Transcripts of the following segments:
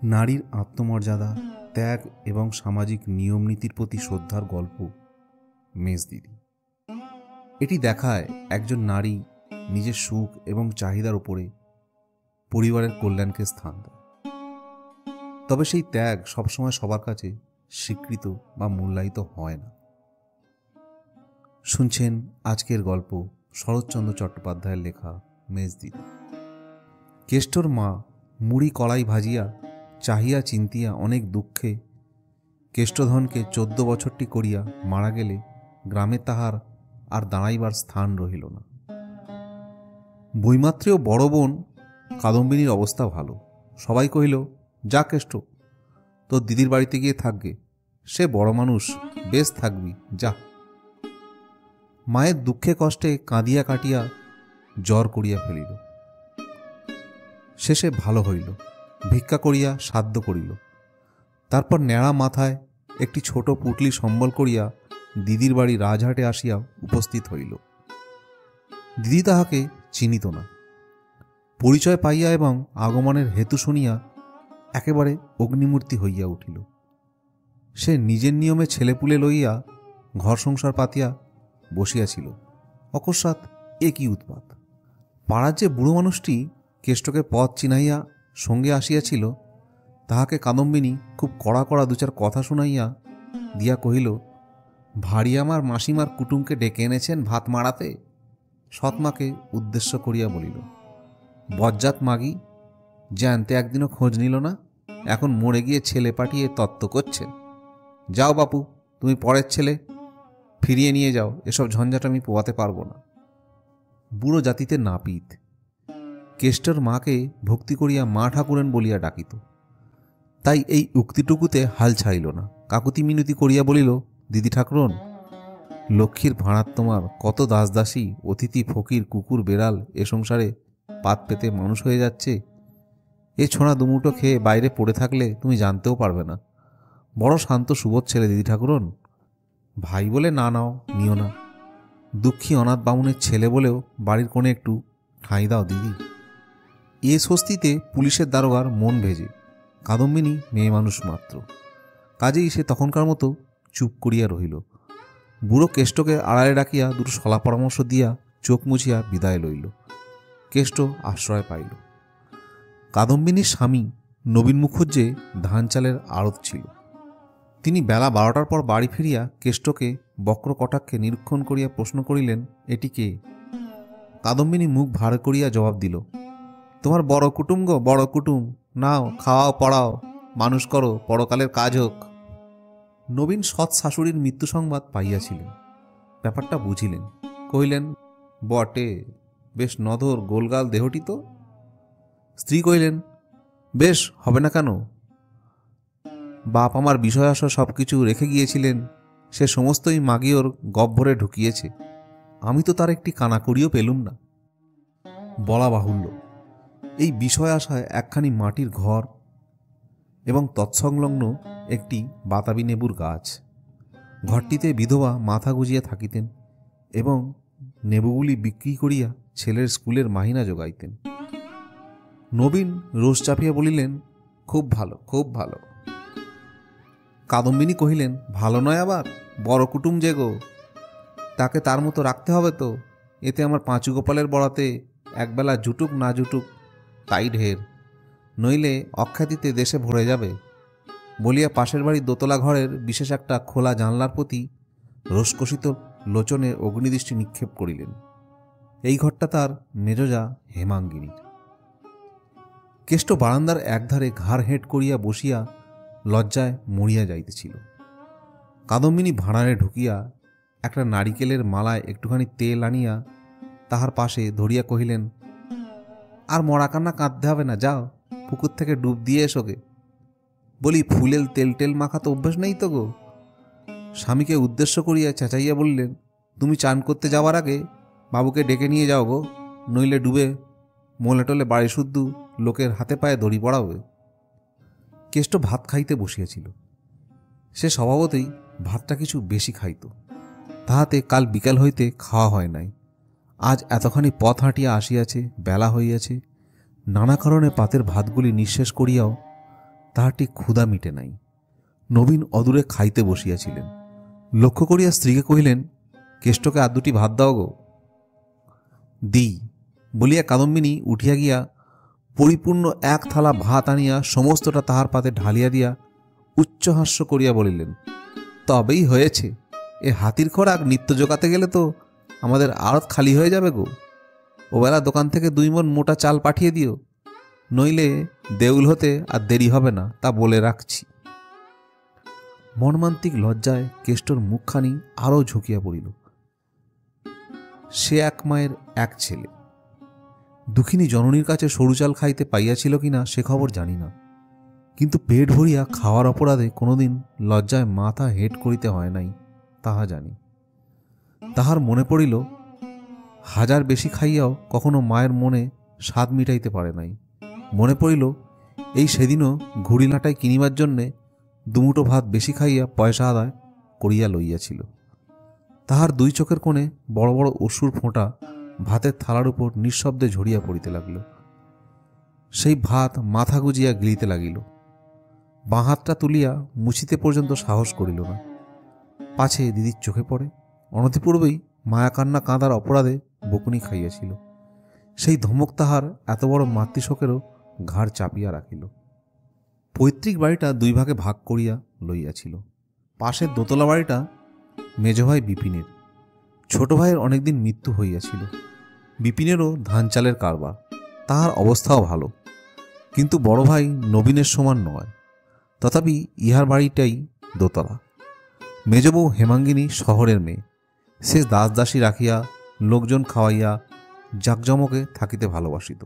নারীর আত্মমর্যাদা, ত্যাগ এবং সামাজিক নিয়মনীতির প্রতি শ্রদ্ধার গল্প মেজদিদি। এটি দেখায় একজন নারী নিজের সুখ এবং চাহিদার উপরে পরিবারের কল্যাণকে স্থান দেয়। তবে সেই ত্যাগ সবসময় সবার কাছে স্বীকৃত বা মূল্যায়িত হয় না। শুনছেন আজকের গল্প শরৎচন্দ্র চট্টোপাধ্যায়ের লেখা মেজদিদি। কেষ্টর মা মুড়ি কলাই ভাজিয়া চাহিয়া চিন্তিয়া অনেক দুঃখে কেষ্টধনকে 14 বছরটি করিয়া মারা গেলে গ্রামে তাহার আর দাঁড়াইবার স্থান রহিল না। বৈমাত্রেয় বড় বোন কাদম্বিনীর অবস্থা ভালো। সবাই কহিল, যা কেষ্ট, তোর দিদির বাড়িতে গিয়ে থাকবে, সে বড় মানুষ, বেশ থাকবি, যা। মায়ের দুঃখে কষ্টে কাঁদিয়া কাটিয়া জ্বর করিয়া ফেলিল। শেষে ভালো হইল, ভিক্ষা করিয়া সাধ্য করিল। তারপর ন্যাড়া মাথায় একটি ছোট পুটলি সম্বল করিয়া দিদির বাড়ি রাজহাটে আসিয়া উপস্থিত হইল। দিদি তাহাকে চিনিত না। পরিচয় পাইয়া এবং আগমনের হেতু শুনিয়া একেবারে অগ্নিমূর্তি হইয়া উঠিল। সে নিজের নিয়মে ছেলেপুলে লইয়া ঘর সংসার পাতিয়া বসিয়াছিল। অকস্মাৎ এ কি উৎপাত! পাড়ার যে বুড়ো মানুষটি কেষ্টকে পথ চিনাইয়া সঙ্গে আসিয়াছিল, তাহাকে কাদম্বিনী খুব কড়া কড়া দুচার কথা শুনাইয়া দিয়া কহিল, ভারী আমার মাসিমার কুটুমকে ডেকে এনেছেন ভাত মাড়াতে। সৎমাকে উদ্দেশ্য করিয়া বলিল, বজ্জাত মাগি, জানতে একদিনও খোঁজ নিল না, এখন মরে গিয়ে ছেলে পাঠিয়ে তত্ত্ব করছে। যাও বাপু, তুমি পরের ছেলে, ফিরিয়ে নিয়ে যাও, এসব ঝঞ্ঝাট আমি পোয়াতে পারবো না। বুড়ো জাতিতে নাপিত। কেষ্টর মাকে ভক্তি করিয়া মা ঠাকুরেন বলিয়া ডাকিত। তাই এই উক্তিটুকুতে হাল ছাড়িল না। কাকুতি মিনতি করিয়া বলিল, দিদি ঠাকুরন, লক্ষ্মীর ভাড়াত তোমার কত দাসদাসী, অতিথি, ফকির, কুকুর, বেড়াল এ সংসারে পাত পেতে মানুষ হয়ে যাচ্ছে। এ ছোঁড়া দুমুটো খেয়ে বাইরে পড়ে থাকলে তুমি জানতেও পারবে না। বড় শান্ত সুবোধ ছেলে দিদি ঠাকুরন, ভাই বলে না নাও, নিও না। দুঃখী অনাথ বামুনের ছেলে বলেও বাড়ির কোণে একটু ঠাঁই দাও দিদি। এ স্বস্তিতে পুলিশের দারোগার মন ভেজে। কাদম্বিনী মেয়ে মানুষ মাত্র, কাজেই সে তখনকার মতো চুপ করিয়া রহিল। বুড়ো কেষ্টকে আড়ালে ডাকিয়া দুটো সলা পরামর্শ দিয়া চোখ মুছিয়া বিদায় লইল। কেষ্ট আশ্রয় পাইল। কাদম্বিনীর স্বামী নবীন মুখুজ্জে ধান চালের আড়ত ছিল। তিনি বেলা 12টার পর বাড়ি ফিরিয়া কেষ্টকে বক্র কটাক্ষে নিরীক্ষণ করিয়া প্রশ্ন করিলেন, এটি কে? কাদম্বিনী মুখ ভার করিয়া জবাব দিল, তোমার বড় কুটুম গো, বড় কুটুম। নাও, খাওয়াও, পড়াও, মানুষ করো, পরকালের কাজ হোক। নবীন সৎ শাশুড়ির মৃত্যু সংবাদ পাইয়াছিলেন, ব্যাপারটা বুঝিলেন। কহিলেন, বটে, বেশ নধর গোলগাল দেহটি তো। স্ত্রী কহিলেন, বেশ হবে না কেন? বাপ আমার বিষয় আশয় সব কিছু রেখে গিয়েছিলেন, সে সমস্তই মাগি ওর গহ্বরে ঢুকিয়েছে। আমি তো তার একটি কানাকড়িও পেলুম না। বলা বাহুল্য, এই বিষয় আশায় একখানি মাটির ঘর এবং তৎসংলগ্ন একটি বাতাবি নেবুর গাছ। ঘরটিতে বিধবা মাথা গুজিয়া থাকিতেন এবং নেবুগুলি বিক্রি করিয়া ছেলের স্কুলের মাহিনা যোগাইতেন। নবীন রোষ চাপিয়া বলিলেন, খুব ভালো, খুব ভালো। কাদম্বিনী কহিলেন, ভালো নয় আবার? বড় কুটুম যে গো, তাকে তার মতো রাখতে হবে তো। এতে আমার পাঁচু গোপালের বড়াতে একবেলা জুটুক না জুটুক তাই ঢের, নইলে অখ্যাতিতে দেশে ভরে যাবে। বলিয়া পাশের বাড়ির দোতলা ঘরের বিশেষ একটা খোলা জানলার প্রতি রোষকষিত লোচনে অগ্নিদৃষ্টি নিক্ষেপ করিলেন। এই ঘরটা তার মেজজা হেমাঙ্গিনীর। কেষ্ট বারান্দার একধারে ঘাড় হেঁট করিয়া বসিয়া লজ্জায় মরিয়া যাইতেছিল। কাদম্বিনী ভাঁড়ারে ঢুকিয়া একটা নারিকেলের মালায় একটুখানি তেল আনিয়া তাহার পাশে ধরিয়া কহিলেন, আর মরা কান্না কাঁদতে হবে না, যাও পুকুর থেকে ডুব দিয়ে এসোগে। বলি, ফুলের তেল টেল মাখা তো অভ্যাস নেই তো গো। স্বামীকে উদ্দেশ্য করিয়া চেঁচাইয়া বললেন, তুমি চান করতে যাওয়ার আগে বাবুকে ডেকে নিয়ে যাও গো, নইলে ডুবে মোলে টোলে বাড়ি শুদ্ধ লোকের হাতে পায়ে দড়ি পড়াবে। কেষ্ট ভাত খাইতে বসিয়াছিল। সে স্বভাবতই ভাতটা কিছু বেশি খাইত, তাহাতে কাল বিকাল হইতে খাওয়া হয় নাই। আজ এতখানি পথ হাঁটিয়া আসিয়াছে, বেলা হইয়াছে। নানা কারণে পাতের ভাতগুলি নিঃশেষ করিয়াও তাহার ঠিক ক্ষুধা মিটে নাই। নবীন অদূরে খাইতে বসিয়াছিলেন। লক্ষ্য করিয়া স্ত্রীকে কহিলেন, কেষ্টকে আর দুটি ভাত দাও গো। দিই বলিয়া কাদম্বিনী উঠিয়া গিয়া পরিপূর্ণ এক থালা ভাত আনিয়া সমস্তটা তাহার পাতে ঢালিয়া দিয়া উচ্চহাস্য করিয়া বলিলেন, তবেই হয়েছে। এ হাতির খোরাক নিত্য জোগাতে গেলে তো আমাদের আড়ত খালি হয়ে যাবে গো। ওবেলা দোকান থেকে 2 মণ মোটা চাল পাঠিয়ে দিও, নইলে দেউল হতে আর দেরি হবে না, তা বলে রাখছি। মর্মান্তিক লজ্জায় কেষ্টর মুখখানি আরও ঝুঁকিয়া পড়িল। সে এক মায়ের এক ছেলে। দুঃখিনী জননীর কাছে সরু চাল খাইতে পাইয়াছিল কিনা সে খবর জানি না, কিন্তু পেট ভরিয়া খাওয়ার অপরাধে কোনোদিন লজ্জায় মাথা হেঁট করিতে হয় নাই তাহা জানি। তাহার মনে পড়িল, হাজার বেশি খাইয়াও কখনো মায়ের মনে স্বাদ মিটাইতে পারে নাই। মনে পড়িল, এই সেদিনও ঘুড়িলাটায় কিনিবার জন্যে 2 মুঠো ভাত বেশি খাইয়া পয়সা আদায় করিয়া লইয়াছিল। তাহার 2 চোখের কোণে বড় বড় অশ্রুর ফোঁটা ভাতের থালার উপর নিঃশব্দে ঝরিয়া পড়িতে লাগিল। সেই ভাত মাথা গুজিয়া গিলিতে লাগিল। বাঁ হাতটা তুলিয়া মুছিতে পর্যন্ত সাহস করিল না, পাছে দিদির চোখে পড়ে। অনতিপূর্বেই মায়াকান্না কাঁদার অপরাধে বকুনি খাইয়াছিল। সেই ধমক তাহার এত বড় মাতৃশোকেরও ঘাড় চাপিয়া রাখিল। পৈতৃক বাড়িটা 2 ভাগে ভাগ করিয়া লইয়াছিল। পাশের দোতলা বাড়িটা মেজ ভাই বিপিনের। ছোট ভাইয়ের অনেকদিন মৃত্যু হইয়াছিল। বিপিনেরও ধান চালের কারবার, তাহার অবস্থাও ভালো, কিন্তু বড় ভাই নবীনের সমান নয়। তথাপি ইহার বাড়িটাই দোতলা। মেজবউ হেমাঙ্গিনী শহরের মেয়ে। সে দাসদাসী রাখিয়া লোকজন খাওয়াইয়া জাকজমকে থাকিতে ভালোবাসিত।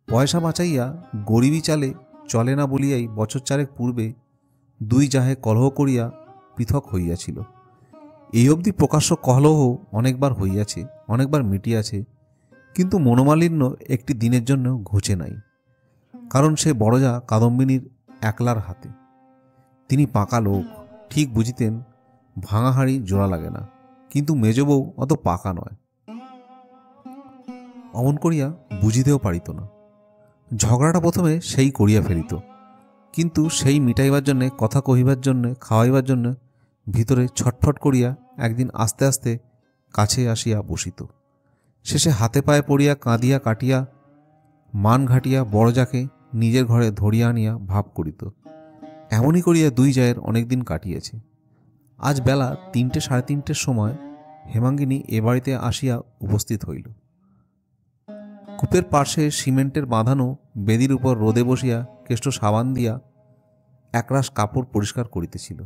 পয়সা বাঁচাইয়া গরিবী চালে চলে না বলিয়াই বছর 4 পূর্বে 2 জাহে কলহ করিয়া পৃথক হইয়াছিল। এই অবধি প্রকাশ্য কলহ অনেকবার হইয়াছে, অনেকবার মিটিয়াছে, কিন্তু মনোমালিন্য একটি দিনের জন্য ঘুচে নাই। কারণ সে বড়জা কাদম্বিনীর একলার হাতে। তিনি পাকা লোক, ঠিক বুঝিতেন ভাঙা হাঁড়ি জোড়া লাগে না, কিন্তু মেজবউ অত পাকা নয়, অমন করিয়া বুঝিতেও পারিত না। ঝগড়াটা প্রথমে সেই করিয়া ফেলিত, কিন্তু সেই মিটাইবার জন্যে, কথা কহিবার জন্যে, খাওয়াইবার জন্য ভিতরে ছটফট করিয়া একদিন আস্তে আস্তে কাছে আসিয়া বসিত। শেষে হাতে পায়ে পড়িয়া কাঁদিয়া কাটিয়া মান ঘাটিয়া বড়জাকে নিজের ঘরে ধরিয়া আনিয়া ভাব করিত। এমনই করিয়া 2 জায়ের অনেকদিন কাটিয়েছে। আজ বেলা 3টে সাড়ে 3টের সময় হেমাঙ্গিনী এ বাড়িতে আসিয়া উপস্থিত হইল। কূপের পার্শ্বে সিমেন্টের বাঁধানো বেদির উপর রোদে বসিয়া কেষ্ট সাবান দিয়া একরাশ কাপড় পরিষ্কার করিতেছিল।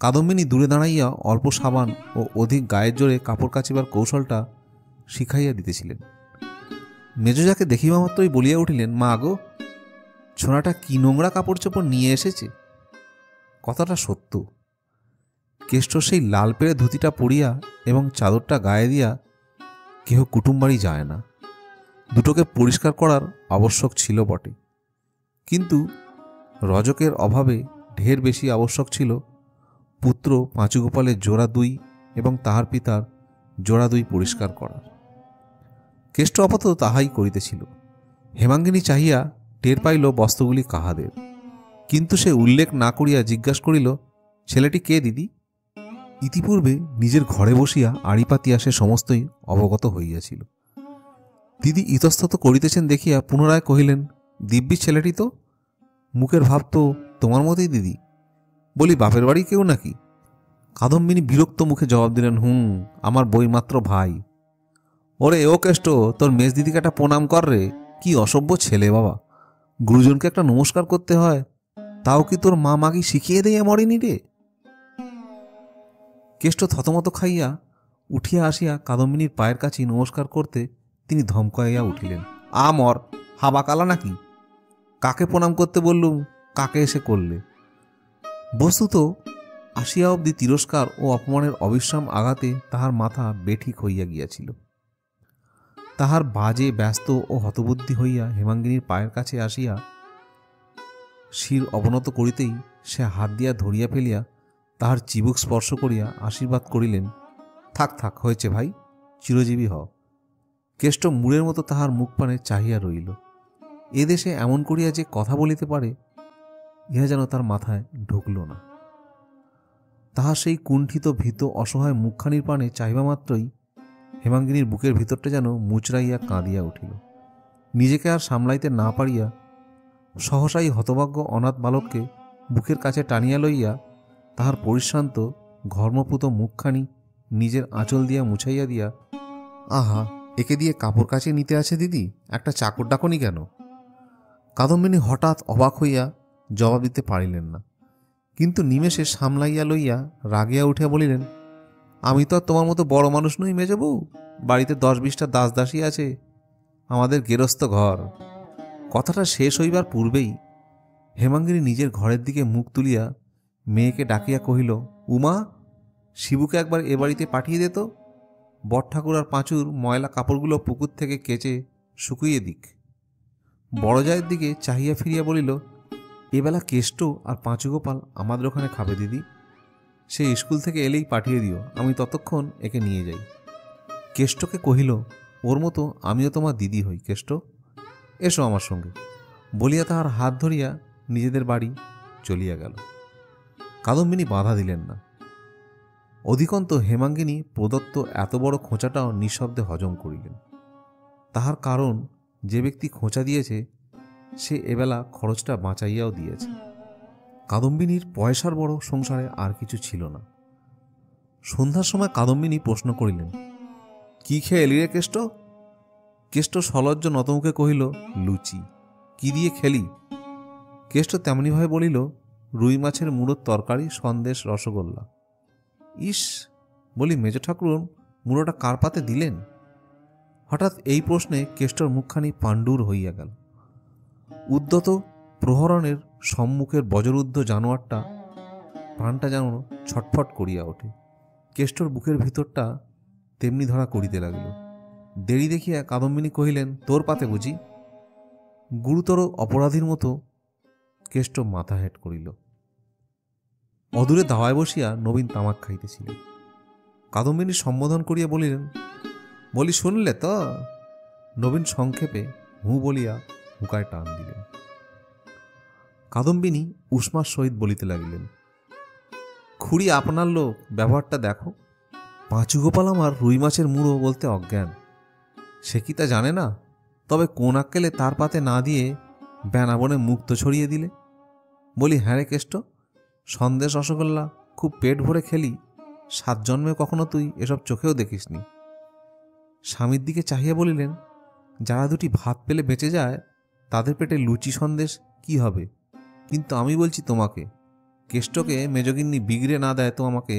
কাদম্বিনী দূরে দাঁড়াইয়া অল্প সাবান ও অধিক গায়ের জোরে কাপড় কাচিবার কৌশলটা শিখাইয়া দিতেছিলেন। মেজজাকে দেখিবা মাত্রই বলিয়া উঠিলেন, মা গো, ছোনাটা কি নোংরা কাপড় চোপড় নিয়ে এসেছে। কথাটা সত্য। কেষ্ট সেই লাল পেড়ে ধুতিটা পরিয়া এবং চাদরটা গায়ে দিয়া কেহ কুটুম বাড়ি যায় না। দুটোকে পরিষ্কার করার আবশ্যক ছিল বটে, কিন্তু রজকের অভাবে ঢের বেশি আবশ্যক ছিল পুত্র পাঁচুগোপালের জোড়া 2 এবং তাহার পিতার জোড়া 2 পরিষ্কার করার। কেষ্ট আপাতত তাহাই করিতেছিল। হেমাঙ্গিনী চাহিয়া টের পাইল বস্ত্রগুলি কাহাদের, কিন্তু সে উল্লেখ না করিয়া জিজ্ঞাসা করিল, ছেলেটি কে দিদি? ইতিপূর্বে নিজের ঘরে বসিয়া আড়ি পাতিয়া সে সমস্তই অবগত হইয়াছিল। দিদি ইতস্তত করিতেছেন দেখিয়া পুনরায় কহিলেন, দিব্যি ছেলেটি তো, মুখের ভাব তো তোমার মতোই দিদি। বলি, বাপের বাড়ি কেউ নাকি? কাদম্বিনী বিরক্ত মুখে জবাব দিলেন, আমার বইমাত্র ভাই। ওরে ও কেষ্ট, তোর মেজ দিদিকে একটা প্রণাম কর রে। কি অসভ্য ছেলে বাবা, গুরুজনকে একটা নমস্কার করতে হয়, তাও কি তোর মা মাগি শিখিয়ে দেয় মরেনি রে? কেষ্ট থতমত খাইয়া উঠিয়া আসিয়া কাদম্বিনীর পায়ের কাছে নমস্কার করতে তিনি ধমকাইয়া উঠিলেন, মর হাবা কালা নাকি? কাকে প্রণাম করতে বললুম, কাকে এসে করলে? বস্তুত আসিয়া অবধি তিরস্কার ও অপমানের অবিশ্রাম আঘাতে তাহার মাথা বেঠিক হইয়া গিয়াছিল। তাহার বাজে ব্যস্ত ও হতবুদ্ধি হইয়া হেমাঙ্গিনীর পায়ের কাছে আসিয়া শির অবনত করিতেই সে হাত দিয়া ধরিয়া ফেলিয়া তাহার চিবুক স্পর্শ করিয়া আশীর্বাদ করিলেন, থাক থাক, হয়েছে ভাই, চিরজীবী হও। কেষ্ট মুড়ের মতো তাহার মুখপানে চাহিয়া রইল। এদেশে এমন করিয়া যে কথা বলিতে পারে ইহা যেন তার মাথায় ঢুকল না। তাহার সেই কুণ্ঠিত ভীত অসহায় মুখখানির পানে চাহিবা মাত্রই হেমাঙ্গিনীর বুকের ভিতরটা যেন মুচড়াইয়া কাঁদিয়া উঠিল। নিজেকে আর সামলাইতে না পারিয়া সহসাই হতভাগ্য অনাথ বালককে বুকের কাছে টানিয়া লইয়া তাহার পরিশ্রান্ত ঘর্মপুত মুখখানি নিজের আঁচল দিয়া মুছাইয়া দিয়া, আহা, একে দিয়ে কাপড় কাচে নিতে আছে দিদি, একটা চাকর ডাকনি কেন? কাদম্বিনী হঠাৎ অবাক হইয়া জবাব দিতে পারিলেন না, কিন্তু নিমেষে সামলাইয়া লইয়া রাগিয়া উঠিয়া বলিলেন, আমি তো আর তোমার মতো বড় মানুষ নই মেজবউ, বাড়িতে 10-20টা দাস দাসী আছে, আমাদের গেরস্থ ঘর। কথাটা শেষ হইবার পূর্বেই হেমাঙ্গিনী নিজের ঘরের দিকে মুখ তুলিয়া মেয়েকে ডাকিয়া কহিল, উমা, শিবুকে একবার এ বাড়িতে পাঠিয়ে দে তো, বট ঠাকুর আর পাঁচুর ময়লা কাপড়গুলো পুকুর থেকে কেচে শুকুইয়ে দিক। বড়জায়ের দিকে চাহিয়া ফিরিয়া বলিল, এবেলা কেষ্ট আর পাঁচুগোপাল আমাদের ওখানে খাবে দিদি, সে স্কুল থেকে এলেই পাঠিয়ে দিও, আমি ততক্ষণ একে নিয়ে যাই। কেষ্টকে কহিল, ওর মতো আমিও তোমার দিদি হই কেষ্ট, এসো আমার সঙ্গে, বলিয়া তাহার হাত ধরিয়া নিজেদের বাড়ি চলিয়া গেল। কাদম্বিনী বাধা দিলেন না। অধিকন্ত হেমাঙ্গিনী প্রদত্ত এত বড় খোঁচাটাও নিঃশব্দে হজম করিলেন। তাহার কারণ, যে ব্যক্তি খোঁচা দিয়েছে সে এবেলা খরচটা বাঁচাইয়াও দিয়েছে। কাদম্বিনীর পয়সার বড় সংসারে আর কিছু ছিল না। সন্ধ্যার সময় কাদম্বিনী প্রশ্ন করিলেন, কি খেয়ে এলি রে কেষ্ট? কেষ্ট সলজ্জ নতমুখে কহিল, লুচি। কি দিয়ে খেলি? কেষ্ট তেমনিভাবে বলিল, রুই মাছের মুড়োর তরকারি, সন্দেশ, রসগোল্লা। ইস, বলি মেজ ঠাকুর, মুড়োটা কার পাতে দিলেন? হঠাৎ এই প্রশ্নে কেষ্টর মুখখানি পাণ্ডুর হইয়া গেল। উদ্যত প্রহরণের সম্মুখের বজ্ররুদ্ধ জানোয়ারটা প্রাণটা যেন ছটফট করিয়া ওঠে। কেষ্টর বুকের ভিতরটা তেমনি ধরা করিতে লাগিল। দেরি দেখিয়া কাদম্বিনী কহিলেন, তোর পাতে বুঝি? গুরুতর অপরাধীর মতো কেষ্ট মাথা হেঁট করিল। অদূরে দাওয়ায় বসিয়া নবীন তামাক খাইতেছিলেন। কাদম্বিনী সম্বোধন করিয়া বলিলেন, বলি শুনলে তো? নবীন সংক্ষেপে হুঁ বলিয়া হুঁকায় টান দিলেন। কাদম্বিনী উষ্মার সহিত বলিতে লাগিলেন, খুড়ি আপনার লোক, ব্যবহারটা দেখো। পাঁচুগোপাল আমার রুই মাছের মুড়ো বলতে অজ্ঞান, সে কি তা জানে না? তবে কোন আক্কেলে তার পাতে না দিয়ে বেনাবনে মুক্ত ছড়িয়ে দিলে? বলি, হ্যাঁ রে কেষ্ট, সন্দেশ রসগোল্লা খুব পেট ভরে খেলি, 7 জন্মে কখনো তুই এসব চোখেও দেখিসনি। স্বামীর দিকে চাহিয়া বলিলেন, যারা দুটি ভাত পেলে বেঁচে যায় তাদের পেটে লুচি সন্দেশ কি হবে? কিন্তু আমি বলছি তোমাকে, কেষ্টকে মেজগিন্নি বিগড়ে না দেয় তো আমাকে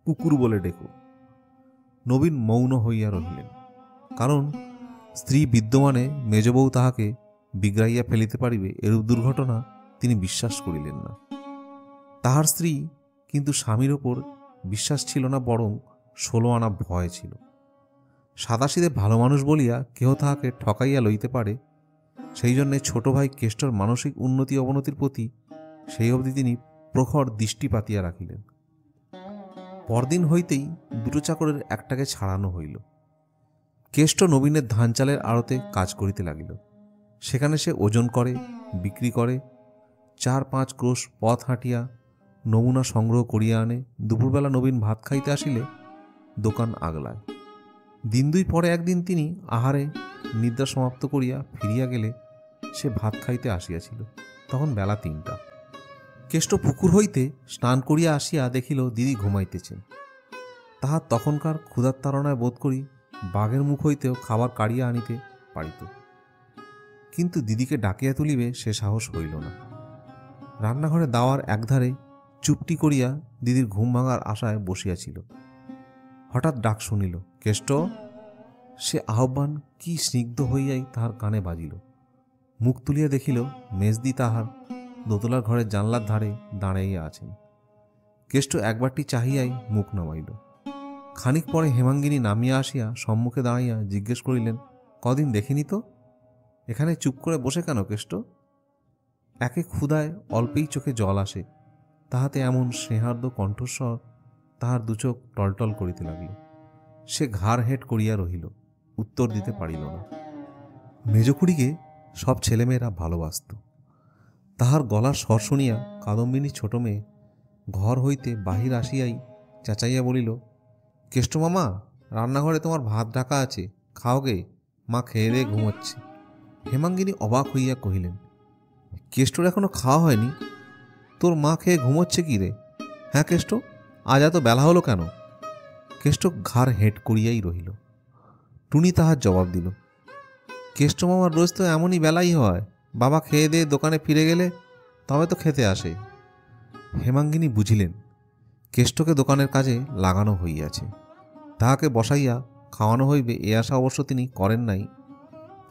কুকুর বলে ডেকো। নবীন মৌন হইয়া রহিলেন, কারণ স্ত্রী বিদ্যমানে মেজবউ তাহাকে বিগড়াইয়া ফেলিতে পারিবে এরূপ দুর্ঘটনা তিনি বিশ্বাস করিলেন না। তাহার স্ত্রী কিন্তু স্বামীর ওপর বিশ্বাস ছিল না, বরং 16 আনা ভয় ছিল। সাদাসিধে ভালো মানুষ বলিয়া কেহ তাহাকে ঠকাইয়া লইতে পারে, সেই জন্যে ছোট ভাই কেষ্টর মানসিক উন্নতি অবনতির প্রতি সেই অবধি তিনি প্রখর দৃষ্টি পাতিয়া রাখিলেন। পরদিন হইতেই 2 চাকরের একটাকে ছাড়ানো হইল। কেষ্ট নবীনের ধান চালের আড়তে কাজ করিতে লাগিল। সেখানে সে ওজন করে, বিক্রি করে, 4-5 ক্রোশ পথ হাঁটিয়া নমুনা সংগ্রহ করিয়া আনে। দুপুরবেলা নবীন ভাত খাইতে আসিলে দোকান আগলায়। 2 দিন পরে একদিন তিনি আহারে নিদ্রা সমাপ্ত করিয়া ফিরিয়া গেলে সে ভাত খাইতে আসিয়াছিল। তখন বেলা 3টা। কেষ্ট পুকুর হইতে স্নান করিয়া আসিয়া দেখিল দিদি ঘুমাইতেছেন। তাহার তখনকার ক্ষুধার তাড়নায় বোধ করি বাঘের মুখ হইতেও খাবার কাড়িয়া আনিতে পারিত, কিন্তু দিদিকে ডাকিয়া তুলিবে সে সাহস হইল না। রান্নাঘরে দাওয়ার একধারে চুপটি করিয়া দিদির ঘুম ভাঙার আশায় বসিয়াছিল। হঠাৎ ডাক শুনিল, কেষ্ট। সে আহ্বান কি স্নিগ্ধ হইয়াই তাহার কানে বাজিল। মুখ তুলিয়া দেখিল মেজদি তাহার দোতলার ঘরের জানলার ধারে দাঁড়াইয়া আছেন। কেষ্ট একবারটি চাহিয়াই মুখ নামাইল। খানিক পরে হেমাঙ্গিনী নামিয়া আসিয়া সম্মুখে দাঁড়াইয়া জিজ্ঞেস করিলেন, কদিন দেখিনি তো, এখানে চুপ করে বসে কেন কেষ্ট? একে ক্ষুধায় অল্পেই চোখে জল আসে, তাহাতে এমন স্নেহার্দ কণ্ঠস্বর তাহার দুচোখ টলটল করিতে লাগিল। সে ঘাড় হেঁট করিয়া রহিল, উত্তর দিতে পারিল না। মেজখুড়িকে সব ছেলেমেয়েরা ভালোবাসত। তাহার গলার স্বর শুনিয়া কাদম্বিনী ছোট মেয়ে ঘর হইতে বাহির আসিয়াই চেঁচাইয়া বলিল, কেষ্ট মামা, রান্নাঘরে তোমার ভাত ঢাকা আছে, খাও গে, মা খেয়ে দিয়ে ঘুমোচ্ছে। হেমাঙ্গিনী অবাক হইয়া কহিলেন, কেষ্টর এখনো খাওয়া হয়নি? তোর মা খেয়ে ঘুমোচ্ছে কি রে? হ্যাঁ কেষ্ট, আজ এত বেলা হলো কেন? কেষ্ট ঘাড় হেঁট করিয়াই রহিল। টুনি তাহার জবাব দিল, কেষ্ট মামার রোজ তো এমনই বেলাই হয়, বাবা খেয়ে দিয়ে দোকানে ফিরে গেলে তবে তো খেতে আসে। হেমাঙ্গিনী বুঝিলেন কেষ্টকে দোকানের কাজে লাগানো হইয়াছে, তাহাকে বসাইয়া খাওয়ানো হইবে এ আশা অবশ্য তিনি করেন নাই।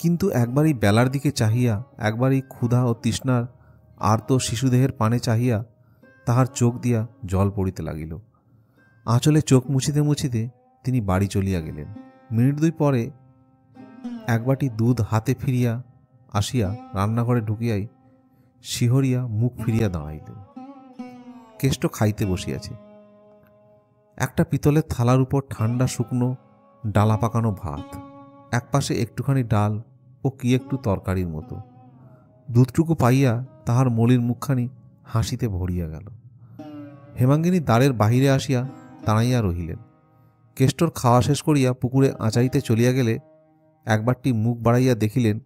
কিন্তু একবারই বেলার দিকে চাহিয়া, একবারই ক্ষুধা ও তৃষ্ণার আর্ত শিশুদেহের পানে চাহিয়া তাহার চোখ দিয়া জল পড়িতে লাগিল। আঁচলে চোখ মুছিতে মুছিতে তিনি বাড়ি চলিয়া গেলেন। মিনিট দুই পরে এক বাটি দুধ হাতে ফিরিয়া আসিয়া রান্নাঘরে ঢুকিয়াই শিহরিয়া মুখ ফিরিয়া দাঁড়াইলেন। কেষ্ট খাইতে বসিয়াছে। একটা পিতলের থালার উপর ঠান্ডা শুকনো ডালা পাকানো ভাত, একপাশে একটুখানি ডাল ও কি একটু তরকারির মতো। দুধটুকু পাইয়া তাহার মলির মুখখানি হাসিতে ভরিয়া গেল। হেমাঙ্গিনী দ্বারের বাহিরে আসিয়া দাঁড়াইয়া রহিলেন। কেষ্টর খাওয়া শেষ করিয়া পুকুরে আঁচাইতে চলিয়া গেলে একবারটি মুখ বাড়াইয়া দেখিলেন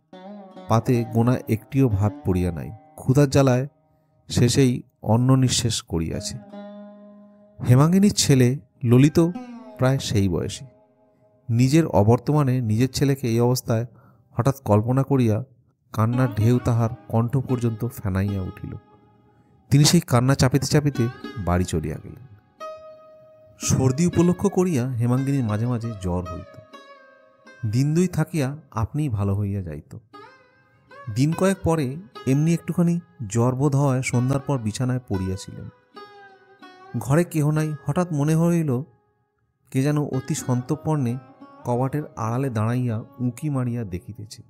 পাতে গোনা একটিও ভাত পড়িয়া নাই। ক্ষুধার জ্বালায় শেষেই অন্ন নিঃশেষ করিয়াছে। হেমাঙ্গিনীর ছেলে ললিত প্রায় সেই বয়সী। নিজের অবর্তমানে নিজের ছেলেকে এই অবস্থায় হঠাৎ কল্পনা করিয়া কান্নার ঢেউ তাহার কণ্ঠ পর্যন্ত ফেনাইয়া উঠিল। তিনি সেই কান্না চাপিতে চাপিতে বাড়ি চলিয়া গেলেন। সর্দি উপলক্ষ করিয়া হেমাঙ্গিনীর মাঝে মাঝে জ্বর হইত। দিন দুই থাকিয়া আপনিই ভালো হইয়া যাইত। দিন কয়েক পরে এমনি একটুখানি জ্বর বোধ হওয়ায় সন্ধ্যার পর বিছানায় পড়িয়াছিলেন। ঘরে কেহ নাই। হঠাৎ মনে হইল কে যেন অতি সন্তর্পণে কবাটের আড়ালে দাঁড়াইয়া উঁকি মারিয়া দেখিতেছে।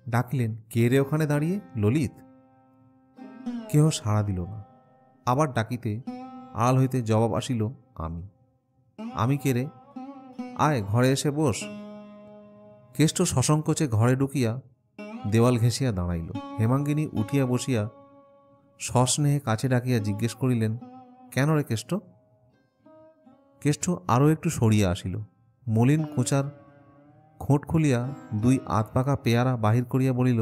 ডাকিলেন, কে রে ওখানে দাঁড়িয়ে? ললিত। কেহ সাড়া দিল না। আবার ডাকিতে আড়াল হইতে জবাব আসিল, আমি। আমি কে রে? আয় ঘরে এসে বস। কেষ্ট সসংকোচে ঘরে ঢুকিয়া দেওয়াল ঘেঁষিয়া দাঁড়াইল। হেমাঙ্গিনী উঠিয়া বসিয়া সস্নেহে কাছে ডাকিয়া জিজ্ঞেস করিলেন, কেন রে কেষ্ট? কেষ্ট আরও একটু সরিয়া আসিল। মলিন কোঁচার খোঁট খুলিয়া দুই আধ পাকা পেয়ারা বাহির করিয়া বলিল,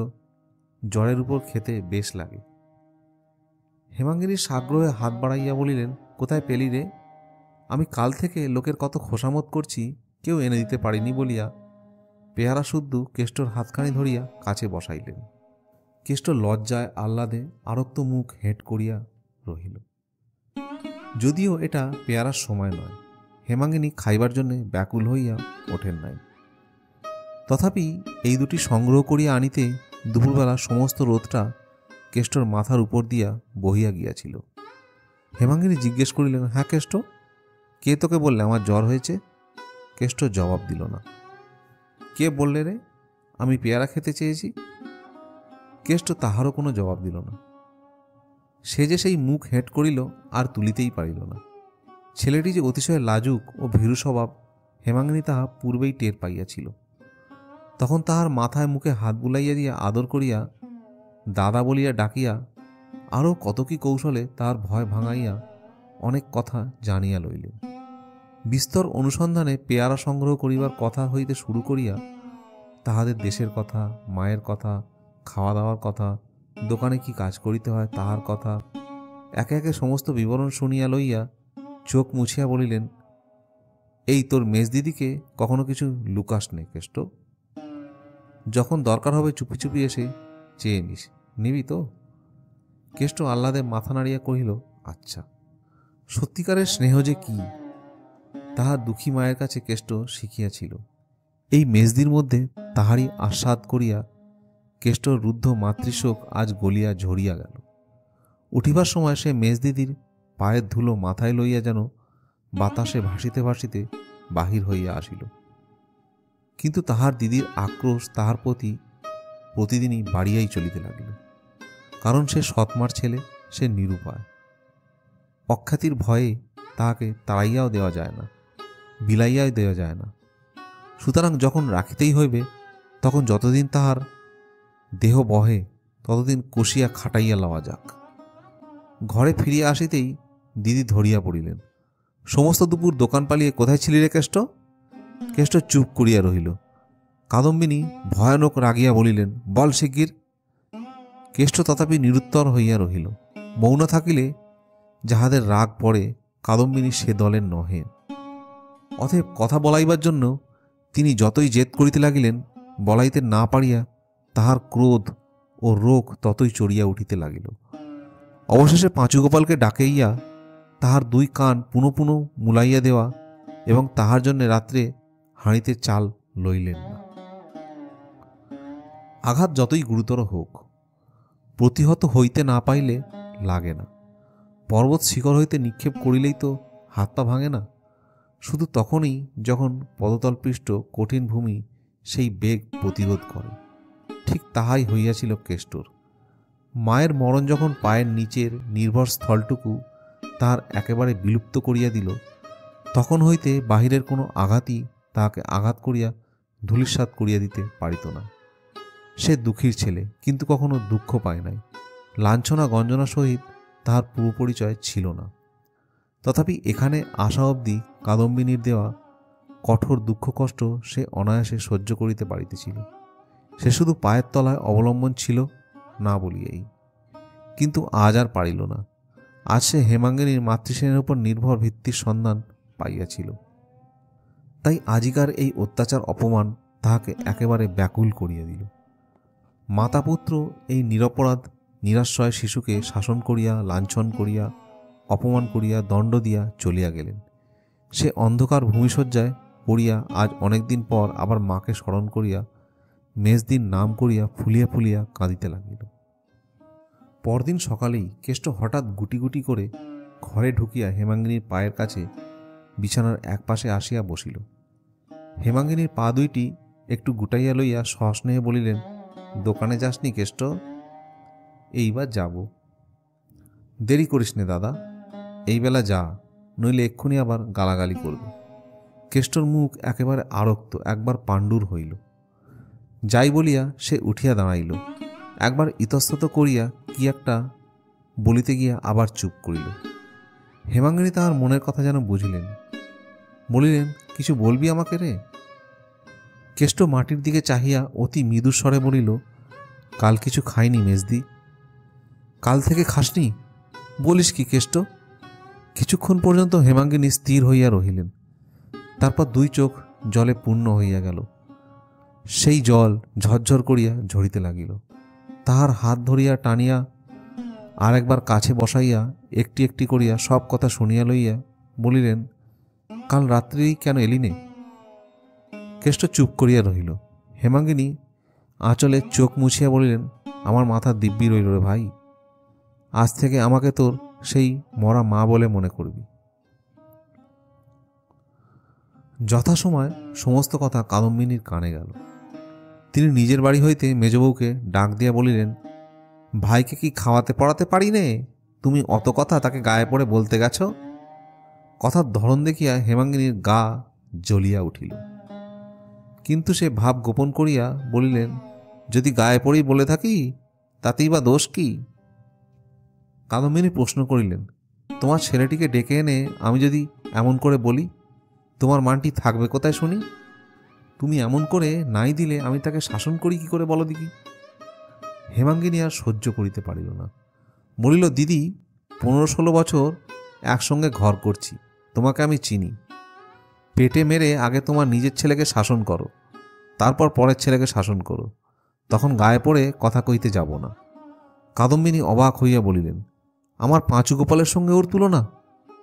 জ্বরের উপর খেতে বেশ লাগে। হেমাঙ্গিনী সাগ্রহে হাত বাড়াইয়া বলিলেন, কোথায় পেলি রে? আমি কাল থেকে লোকের কত খোসামত করছি, কেউ এনে দিতে পারিনি বলিয়া পেয়ারা শুদ্ধ কেষ্টর হাতখানি ধরিয়া কাছে বসাইলেন। কেষ্ট লজ্জায় আহ্লাদে আরক্ত মুখ হেঁট করিয়া রহিল। যদিও এটা পেয়ারার সময় নয়, হেমাঙ্গিনী খাইবার জন্য ব্যাকুল হইয়া ওঠেন নাই। তথাপি এই দুটি সংগ্রহ করিয়া আনিতে দুপুরবেলা সমস্ত রোদটা কেষ্টর মাথার উপর দিয়া বহিয়া গিয়াছিল। হেমাঙ্গিনী জিজ্ঞেস করিলেন, হ্যাঁ কেষ্ট, কে তোকে বললে আমার জ্বর হয়েছে? কেষ্ট জবাব দিল না। কে বললে রে আমি পেয়ারা খেতে চেয়েছি? কেষ্ট তাহারও কোনো জবাব দিল না। সে যে সেই মুখ হেঁট করিল আর তুলিতেই পারিল না। ছেলেটি যে অতিশয় লাজুক ও ভীরু স্বভাব হেমাঙ্গিনী তাহা পূর্বেই টের পাইয়াছিল। তখন তাহার মাথায় মুখে হাত বুলাইয়া দিয়া আদর করিয়া দাদা বলিয়া ডাকিয়া আরও কত কি কৌশলে তাহার ভয় ভাঙাইয়া অনেক কথা জানিয়া লইলেন। বিস্তর অনুসন্ধানে পেয়ারা সংগ্রহ করিবার কথা হইতে শুরু করিয়া তাহাদের দেশের কথা, মায়ের কথা, খাওয়া দাওয়ার কথা, দোকানে কি কাজ করিতে হয় তাহার কথা একে একে সমস্ত বিবরণ শুনিয়া লইয়া চোখ মুছিয়া বলিলেন, এই তোর মেজদিদিকে কখনো কিছু লুকাস নে কেষ্ট। যখন দরকার হবে চুপি চুপি এসে চেয়ে নিস, নিবি তো? কেষ্ট আহ্লাদে মাথা নাড়িয়া কহিল, আচ্ছা। সত্যিকারের স্নেহ যে কি তাহা দুঃখী মায়ের কাছে কেষ্ট শিখিয়াছিল। এই মেজদির মধ্যে তাহারই আস্বাদ করিয়া কেষ্টর রুদ্ধ মাতৃশোক আজ গলিয়া ঝরিয়া গেল। উঠিবার সময় সে মেজদিদির পায়ের ধুলো মাথায় লইয়া যেন বাতাসে ভাসিতে ভাসিতে বাহির হইয়া আসিল। কিন্তু তাহার দিদির আক্রোশ তাহার প্রতি প্রতিদিনই বাড়িয়াই চলিতে লাগিল। কারণ সে সৎমার ছেলে, সে নিরুপায়। অখ্যাতির ভয়ে তাহাকে তাড়াইয়াও দেওয়া যায় না, বিলাইয়াও দেওয়া যায় না। সুতরাং যখন রাখিতেই হইবে তখন যতদিন তাহার দেহ বহে ততদিন কষিয়া খাটাইয়া লওয়া যাক। ঘরে ফিরিয়া আসিতেই দিদি ধরিয়া পড়িলেন। সমস্ত দুপুর দোকান পালিয়ে কোথায় ছিলি রে কেষ্ট? কেষ্ট চুপ করিয়া রহিল। কাদম্বিনী ভয়ানক রাগিয়া বলিলেন, বল শিগগির। কেষ্ট তথাপি নিরুত্তর হইয়া রহিল। মৌন থাকিলে যাহাদের রাগ পড়ে, কাদম্বিনী সে দলের নহে। অতএব কথা বলাইবার জন্য তিনি যতই জেদ করিতে লাগিলেন, বলাইতে না পারিয়া তাহার ক্রোধ ও রোগ ততই চড়িয়া উঠিতে লাগিল। অবশেষে পাঁচুগোপালকে ডাকাইয়া তাহার দুই কান পুনঃ পুনঃ মুলাইয়া দেওয়া এবং তাহার জন্য রাত্রে হাঁড়িতে চাল লইলেন না। আঘাত যতই গুরুতর হোক, প্রতিহত হইতে না পাইলে লাগে না। পর্বত শিখর হইতে নিক্ষেপ করিলেই তো হাত পা ভাঙে না। শুধু তখনই যখন পদতলপৃষ্ট কঠিন ভূমি সেই বেগ প্রতিরোধ করে। ঠিক তাহাই হইয়াছিল কেষ্টর। মায়ের মরণ যখন পায়ের নিচের নির্ভর স্থলটুকু তাহার একেবারে বিলুপ্ত করিয়া দিল, তখন হইতে বাহিরের কোনো আঘাতই তাহাকে আঘাত করিয়া ধূলিসাৎ করিয়া দিতে পারিত না। সে দুঃখীর ছেলে, কিন্তু কখনো দুঃখ পায় নাই। লাঞ্ছনা গঞ্জনা সহিত তাহার পূর্ব পরিচয় ছিল না। তথাপি এখানে আসা অবধি কাদম্বিনীর দেওয়া কঠোর দুঃখ কষ্ট সে অনায়াসে সহ্য করিতে পারিতেছিল। সে শুধু পায়ের তলায় অবলম্বন ছিল না বলিয়াই। কিন্তু আজ আর পারিল না। আজ সে হেমাঙ্গিনীর মাতৃস্নেহের উপর নির্ভর ভিত্তির সন্ধান পাইয়াছিল। তাই আজিকার এই অত্যাচার অপমান তাহাকে একেবারে ব্যাকুল করিয়া দিল। মাতাপুত্র এই নিরপরাধ নিরাশ্রয় শিশুকে শাসন করিয়া, লাঞ্ছন করিয়া, অপমান করিয়া, দণ্ড দিয়া চলিয়া গেলেন। সে অন্ধকার ভূমিশয্যায় পড়িয়া আজ অনেকদিন পর আবার মাকে স্মরণ করিয়া মেজদিন নাম করিয়া ফুলিয়া ফুলিয়া কাঁদিতে লাগিল। পরদিন সকালেই কেষ্ট হঠাৎ গুটি গুটি করে ঘরে ঢুকিয়া হেমাঙ্গিনীর পায়ের কাছে বিছানার এক পাশে আসিয়া বসিল। হেমাঙ্গিনীর পা দুইটি একটু গুটাইয়া লইয়া সস্নেহে বলিলেন, দোকানে যাসনি কেষ্ট? এইবার যাব। দেরি করিস নে দাদা, এই বেলা যা, নইলে এক্ষুনি আবার গালাগালি করবে। কেষ্টর মুখ একেবারে আরক্ত, একবার পাণ্ডুর হইল। যাই বলিয়া সে উঠিয়া দাঁড়াইল। একবার ইতস্তত করিয়া কি একটা বলিতে গিয়া আবার চুপ করিল। হেমাঙ্গিনী তাহার মনের কথা যেন বুঝিলেন। বলিলেন, কিছু বলবি আমাকে রে? কেষ্ট মাটির দিকে চাহিয়া অতি মৃদু স্বরে বলিল, কাল কিছু খাইনি মেজদি। কাল থেকে খাসনি? বলিস কি কেষ্ট? কিছুক্ষণ পর্যন্ত হেমাঙ্গিনী স্থির হইয়া রহিলেন। তারপর দুই চোখ জলে পূর্ণ হইয়া গেল। সেই জল ঝরঝর করিয়া ঝরিতে লাগিল। তাহার হাত ধরিয়া টানিয়া আর একবার কাছে বসাইয়া একটি একটি করিয়া সব কথা শুনিয়া লইয়া বলিলেন, কাল রাত্রি কেন এলি নে? কেষ্ট চুপ করিয়া রহিল। হেমাঙ্গিনী আঁচলে চোখ মুছিয়া বলিলেন, আমার মাথা দিব্যি রইল রে ভাই। আজ থেকে আমাকে তোর সেই মরা মা বলে মনে করবি। যথাসময় সমস্ত কথা কাদম্বিনীর কানে গেল। তিনি নিজের বাড়ি হইতে মেজবউকে ডাক দিয়া বলিলেন, ভাইকে কি খাওয়াতে পড়াতে পারি নে? তুমি অত কথা তাকে গায়ে পড়ে বলতে গেছ? কথার ধরন দেখিয়া হেমাঙ্গিনীর গা জ্বলিয়া উঠিল। কিন্তু সে ভাব গোপন করিয়া বলিলেন, যদি গায়ে পড়েই বলে থাকি তাতেই বা দোষ কি? কাদম্বিনী প্রশ্ন করিলেন, তোমার ছেলেটিকে ডেকে এনে আমি যদি এমন করে বলি, তোমার মানটি থাকবে কোথায় শুনি? তুমি এমন করে নাই দিলে আমি তাকে শাসন করি কি করে বলো দেখি? হেমাঙ্গিনী আর সহ্য করিতে পারিল না। বলিল, দিদি, 15-16 বছর একসঙ্গে ঘর করছি, তোমাকে আমি চিনি। পেটে মেরে আগে তোমার নিজের ছেলেকে শাসন করো, তারপর পরের ছেলেকে শাসন করো, তখন গায়ে পড়ে কথা কইতে যাব না। কাদম্বিনী অবাক হইয়া বলিলেন, আমার পাঁচুগোপালের সঙ্গে ওর তুলনা?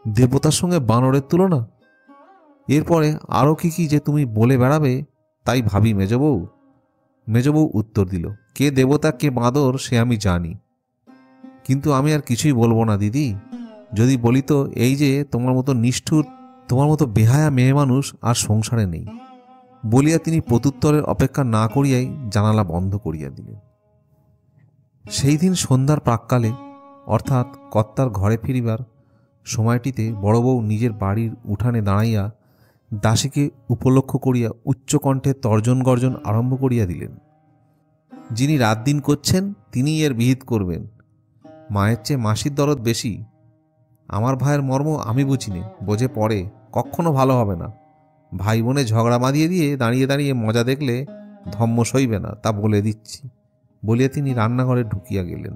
দেবতার সঙ্গে বানরের তুলনা? এরপরে আরও কি কি যে তুমি বলে বেড়াবে তাই ভাবি মেজবউ। মেজবউ উত্তর দিল, কে দেবতা কে বাঁদর সে আমি জানি, কিন্তু আমি আর কিছুই বলবো না দিদি। যদি বলি তো এই যে তোমার মতো নিষ্ঠুর, তোমার মতো বেহায়া মেয়ে মানুষ আর সংসারে নেই। বলিয়া তিনি প্রত্যুত্তরের অপেক্ষা না করিয়াই জানালা বন্ধ করিয়া দিলেন। সেই দিন সন্ধ্যার প্রাক্কালে, অর্থাৎ কর্তার ঘরে ফিরিবার সময়টিতে বড় বউ নিজের বাড়ির উঠানে দাঁড়াইয়া দাসীকে উপলক্ষ করিয়া উচ্চকণ্ঠে তর্জন গর্জন আরম্ভ করিয়া দিলেন। যিনি রাত দিন করছেন তিনিই এর বিহিত করবেন। মায়ের চেয়ে মাসির দরদ বেশি। আমার ভাইয়ের মর্ম আমি বুঝিনি, বোঝে পড়ে, কখনো ভালো হবে না। ভাই বোনে ঝগড়া বাঁধিয়ে দিয়ে দাঁড়িয়ে দাঁড়িয়ে মজা দেখলে ধম্ম সইবে না, তা বলে দিচ্ছি, বলিয়া তিনি রান্নাঘরে ঢুকিয়া গেলেন।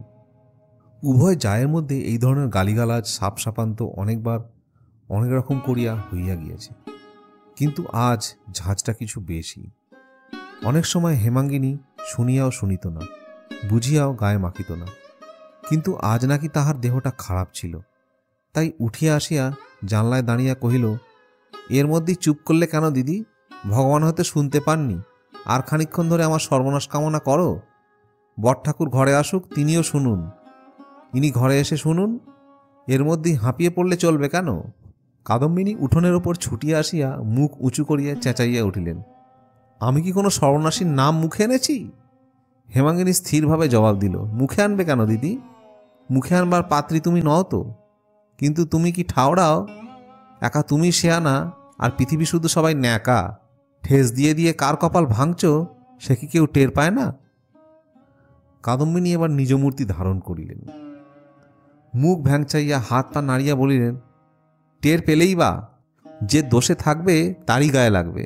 উভয় জায়ের মধ্যে এই ধরনের গালিগালাজ সাপ সাপান্ত অনেকবার অনেক রকম করিয়া হইয়া গিয়েছে, কিন্তু আজ ঝাঁঝটা কিছু বেশি। অনেক সময় হেমাঙ্গিনী শুনিয়াও শুনিত না, বুঝিয়াও গায়ে মাখিত না, কিন্তু আজ নাকি তাহার দেহটা খারাপ ছিল। তাই উঠিয়া আসিয়া জানলায় দাঁড়িয়া কহিল, এর মধ্যেই চুপ করলে কেন দিদি? ভগবান হয়তো শুনতে পাননি, আর খানিকক্ষণ ধরে আমার সর্বনাশ কামনা করো। বট ঠাকুর ঘরে আসুক, তিনিও শুনুন। ইনি ঘরে এসে শুনুন, এর মধ্যেই হাঁপিয়ে পড়লে চলবে কেন? কাদম্বিনী উঠোনের ওপর ছুটিয়া আসিয়া মুখ উঁচু করিয়া চেঁচাইয়া উঠিলেন, আমি কি কোনো সর্বনাশীর নাম মুখে এনেছি? হেমাঙ্গিনী স্থিরভাবে জবাব দিল, মুখে আনবে কেন দিদি? মুখে আনবার পাত্রী তুমি নও তো, কিন্তু তুমি কি ঠাওড়াও? একা তুমি শেয়ানা, আর পৃথিবী শুধু সবাই ন্যাকা। ঠেস দিয়ে দিয়ে কার কপাল ভাঙছ সে কি কেউ টের পায় না? কাদম্বিনী এবার নিজ মূর্তি ধারণ করিলেন, মুখ ভ্যাংচাইয়া হাত পা নাড়িয়া বলিলেন, টের পেলেই বা যে দোষে থাকবে তারই গায়ে লাগবে,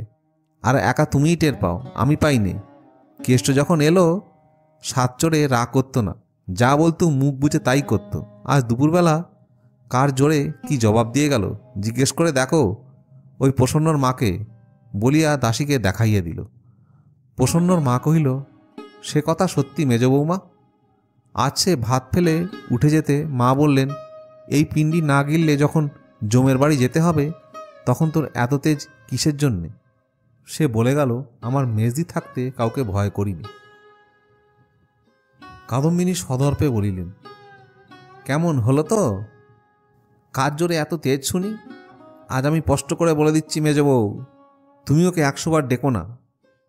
আর একা তুমিই টের পাও, আমি পাইনি। কেষ্ট যখন এলো সাত চড়ে রাগ করতো না, যা বলতো মুখ বুঝে তাই করতো। আজ দুপুরবেলা কার জোরে কি জবাব দিয়ে গেল জিজ্ঞেস করে দেখো ওই প্রসন্নর মাকে, বলিয়া দাসীকে দেখাইয়া দিল। প্রসন্নর মা কহিল, সে কথা সত্যি মেজ বৌমা। আজ সে ভাত ফেলে উঠে যেতে মা বললেন, এই পিণ্ডি না গিললে যখন জমের বাড়ি যেতে হবে তখন তোর এত তেজ কিসের জন্যে? সে বলে গেল, আমার মেজদি থাকতে কাউকে ভয় করিনি। কাদম্বিনী সদর্পে বলিলেন, কেমন হলো তো? কার জোরে এত তেজ শুনি? আজ আমি স্পষ্ট করে বলে দিচ্ছি মেজ বউ, তুমি ওকে 100 বার ডেকো না,